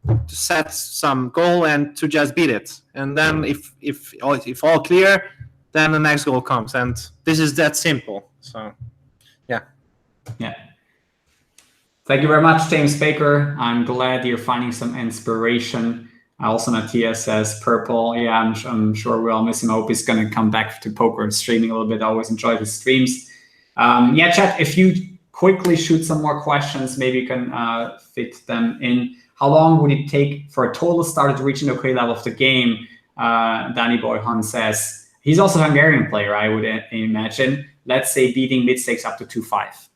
to set some goal and to just beat it. And then if all clear, then the next goal comes. And this is that simple. So, yeah. Thank you very much, James Baker. I'm glad you're finding some inspiration. Also, Matthias says purple. Yeah, I'm sure we'll miss him. I hope he's going to come back to poker and streaming a little bit. I always enjoy his streams. Chat, if you quickly shoot some more questions, maybe you can fit them in. How long would it take for a total starter to reach an okay level of the game? Danny Boyhan says, he's also a Hungarian player, I would imagine. Let's say beating mid-stakes up to 2-5.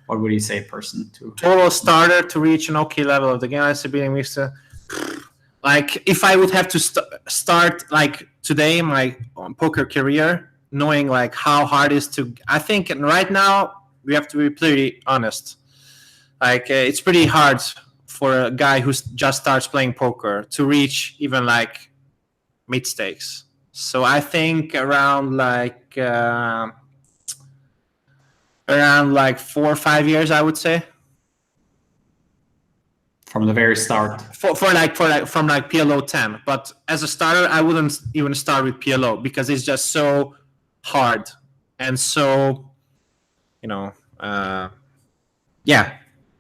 What would you say, person? Total starter to reach an okay level of the game, I say beating mixer. Like, if I would have to start like today my poker career, knowing like how hard it is to, I think right now we have to be pretty honest. Like, it's pretty hard for a guy who just starts playing poker to reach even like mid stakes. So I think around like 4 or 5 years, I would say. From the very start. From PLO 10. But as a starter, I wouldn't even start with PLO because it's just so hard and so,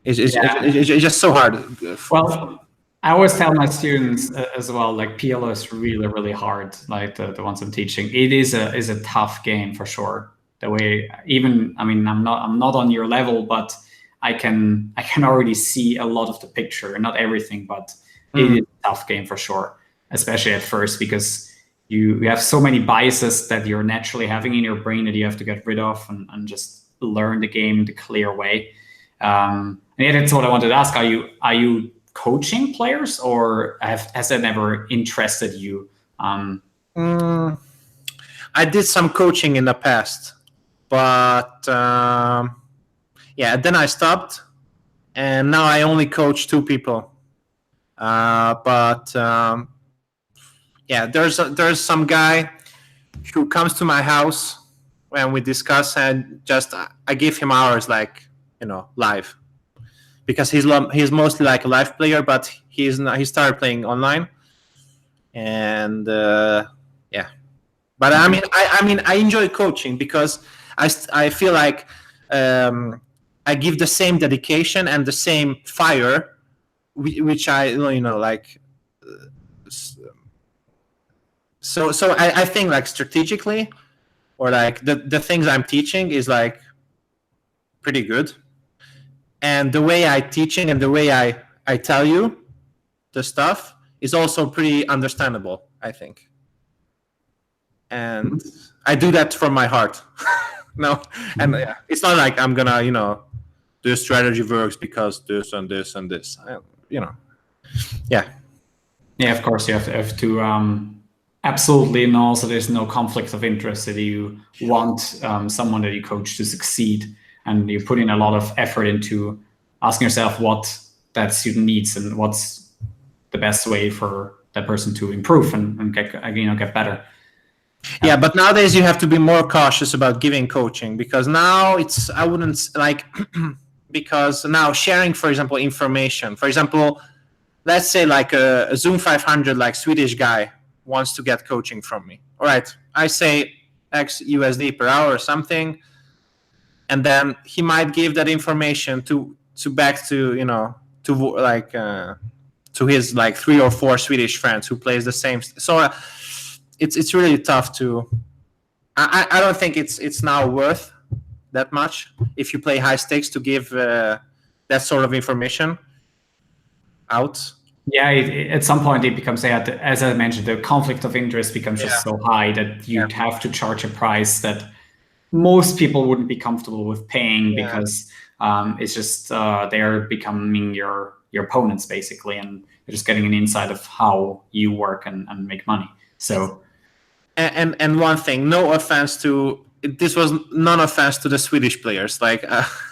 it's just so hard. Well, I always tell my students as well, like PLO is really, really hard. Like the ones I'm teaching, it is a tough game for sure. The way, I'm not on your level, but I can already see a lot of the picture, not everything, but it is a tough game for sure, especially at first, because you have so many biases that you're naturally having in your brain that you have to get rid of and just learn the game the clear way. And that's what I wanted to ask. Are you coaching players, or has that never interested you? I did some coaching in the past, but then I stopped, and now I only coach 2 people. There's some guy who comes to my house when we discuss, and just I give him hours, like, live, because he's mostly like a live player, but he started playing online, and But I enjoy coaching because I feel like I give the same dedication and the same fire, which I like. So I think like strategically, or like the things I'm teaching is like pretty good, and the way I teaching and the way I tell you the stuff is also pretty understandable, I think. And I do that from my heart. No, and it's not like I'm gonna, this strategy works because this and this and this. Yeah. Yeah, of course, you have to absolutely know also there's no conflict of interest that you want someone that you coach to succeed, and you put in a lot of effort into asking yourself what that student needs and what's the best way for that person to improve and get better. Yeah, but nowadays you have to be more cautious about giving coaching, because now I wouldn't like because now sharing, for example, information. For example, let's say like a Zoom 500 like Swedish guy wants to get coaching from me. All right, I say X USD per hour or something, and then he might give that information to back to to his like 3 or 4 Swedish friends who plays the same. So it's really tough to. I don't think it's now worth that much if you play high stakes to give that sort of information out. Yeah, at some point it becomes, as I mentioned, the conflict of interest becomes just so high that you have to charge a price that most people wouldn't be comfortable with paying, because it's just they're becoming your opponents basically, and you're just getting an insight of how you work and make money. So, and one thing, no offense to this was none offense to the Swedish players. Like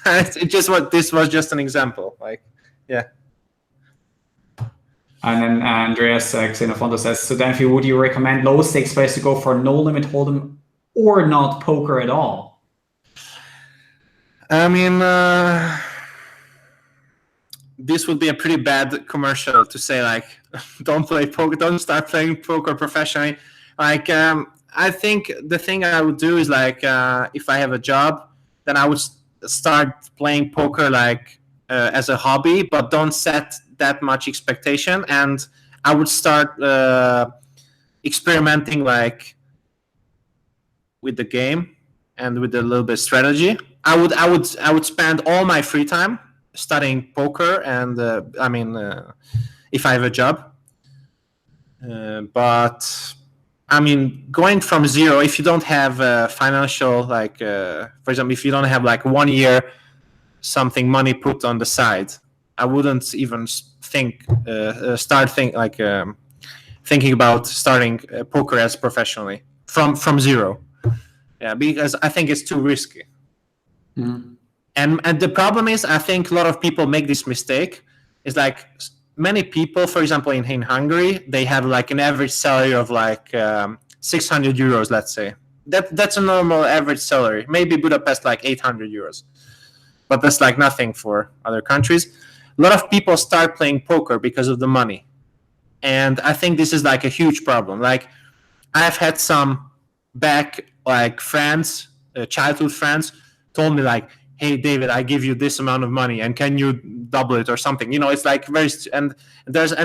this was just an example. Like, yeah. And then Andreas Xenofondo says, so Danfiu, would you recommend low stakes players to go for no limit hold'em or not poker at all? I mean, this would be a pretty bad commercial to say like, don't play poker, don't start playing poker professionally. Like, I think the thing I would do is like, if I have a job, then I would start playing poker like as a hobby, but don't set that much expectation, and I would start experimenting like with the game and with a little bit of strategy. I would spend all my free time studying poker, and if I have a job. But I mean, going from zero, if you don't have financial, like for example, if you don't have like 1 year something money put on the side, I wouldn't even thinking about starting poker as professionally from zero. Yeah, because I think it's too risky. Mm-hmm. And the problem is, I think a lot of people make this mistake. It's like many people, for example, in Hungary, they have like an average salary of like 600 euros, let's say. That's a normal average salary. Maybe Budapest like 800 euros. But that's like nothing for other countries. A lot of people start playing poker because of the money. And I think this is like a huge problem. Like, I've had some friends, childhood friends, told me like, hey, David, I give you this amount of money, and can you double it or something? It's like and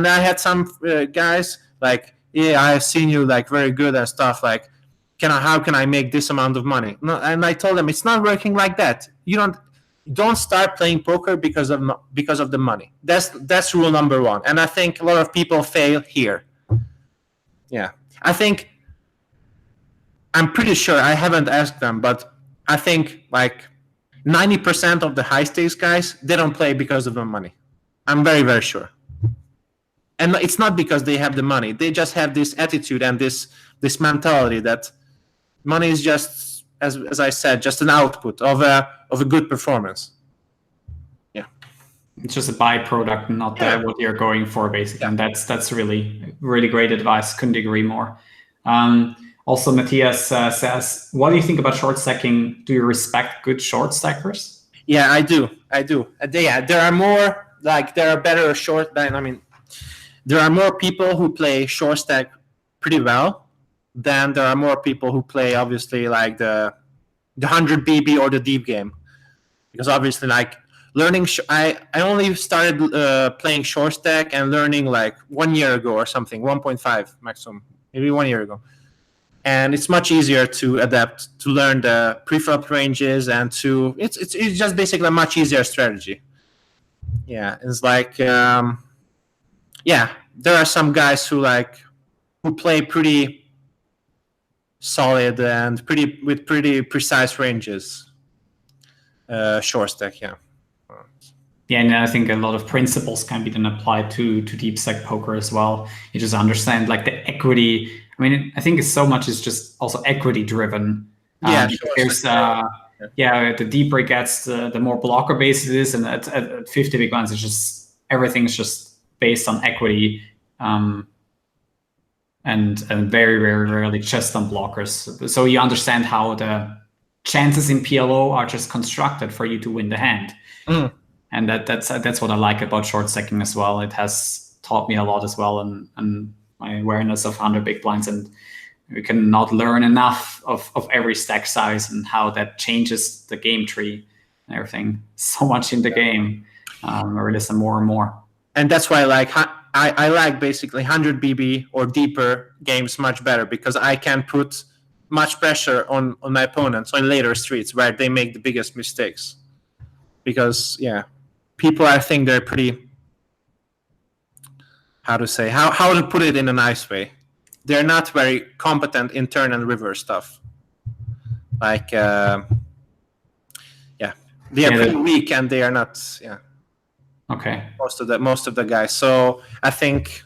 I had some guys like, yeah, I have seen you like very good and stuff. Like, how can I make this amount of money? No, and I told them it's not working like that. You don't start playing poker because of the money. That's rule number 1. And I think a lot of people fail here. Yeah, I'm pretty sure, I haven't asked them, but I think like 90% of the high stakes guys, they don't play because of the money. I'm very, very sure. And it's not because they have the money. They just have this attitude and this mentality that money is just, as I said, just an output of a good performance. Yeah, it's just a byproduct, not what you're going for, basically. Yeah. And that's really, really great advice. Couldn't agree more. Also, Matthias says, what do you think about short stacking? Do you respect good short stackers? Yeah, I do. There are more, like, there are better short. I mean, there are more people who play short stack pretty well than there are more people who play, obviously, like the 100 BB or the deep game. Because obviously, like, learning, I only started playing short stack and learning like 1 year ago or something, 1.5 maximum, maybe 1 year ago. and it's much easier to adapt, to learn the preflop ranges, and it's just basically a much easier strategy. Yeah, it's like there are some guys who play pretty solid and with pretty precise ranges. Short stack, yeah. Yeah, and I think a lot of principles can be then applied to deep stack poker as well. You just understand like the equity. I mean, I think so much is just also equity driven. There's the deeper it gets, the more blocker based it is, and at 50 big blinds, it's just everything's just based on equity, and very, very rarely just on blockers. So you understand how the chances in PLO are just constructed for you to win the hand. And that's what I like about short stacking as well. It has taught me a lot as well, and my awareness of 100 big blinds, and we cannot learn enough of every stack size and how that changes the game tree and everything. So much in the game, or listen more and more. And that's why I like basically 100 BB or deeper games much better, because I can put much pressure on my opponents on later streets where they make the biggest mistakes. Because people, I think they're pretty, how to put it in a nice way. They're not very competent in turn and river stuff. Like, they are pretty weak, and they are not. Okay. Most of the guys. So I think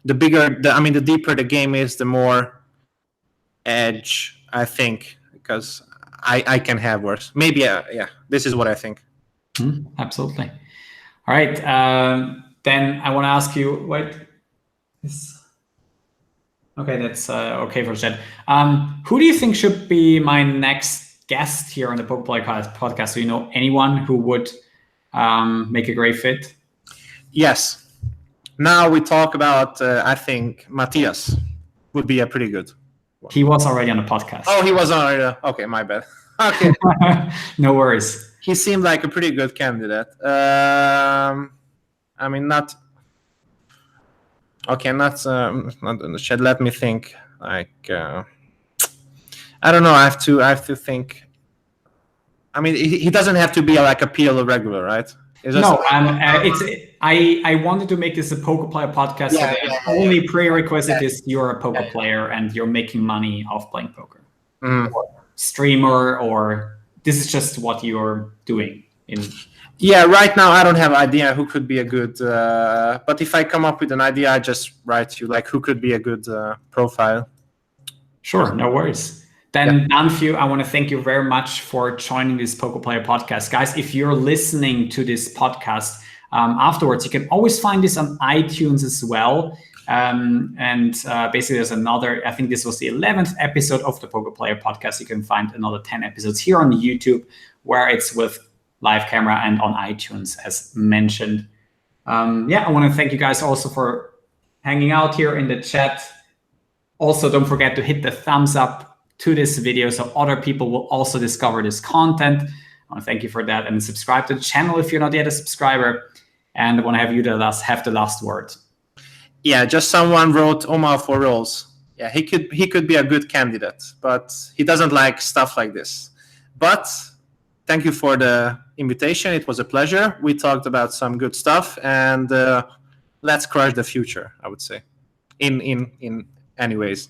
the deeper the game is, the more edge, I think, because I can have worse. Maybe, this is what I think. Absolutely. All right. Then I want to ask you, okay, that's okay for chat. Who do you think should be my next guest here on the Poker Player podcast? Do you know anyone who would make a great fit? Yes. Now we talk about, I think Matthias would be a pretty good one. He was already on the podcast. Oh, he was already. Okay, my bad. Okay. No worries. He seemed like a pretty good candidate. Not in the chat. Let me think. I don't know. I have to think. I mean, he doesn't have to be like a PLO regular, right? I wanted to make this a Poker Player podcast. So the only prerequisite is you're a poker player and you're making money off playing poker. Or streamer, or this is just what you're doing. Right now I don't have an idea who could be a good. But if I come up with an idea, I just write you like who could be a good profile. Sure, no worries. Then Danfiu, I want to thank you very much for joining this Poker Player podcast. Guys, if you're listening to this podcast afterwards, you can always find this on iTunes as well. Basically there's another, I think this was the 11th episode of the Poker Player podcast. You can find another 10 episodes here on YouTube where it's with live camera and on iTunes as mentioned. I want to thank you guys also for hanging out here in the chat. Also, don't forget to hit the thumbs up to this video so other people will also discover this content. I want to thank you for that, and subscribe to the channel if you're not yet a subscriber. And I want to have you have the last word. Yeah, just someone wrote Omar for roles. Yeah, he could be a good candidate, but he doesn't like stuff like this. But thank you for the invitation. It was a pleasure. We talked about some good stuff, and let's crush the future, I would say, in any ways.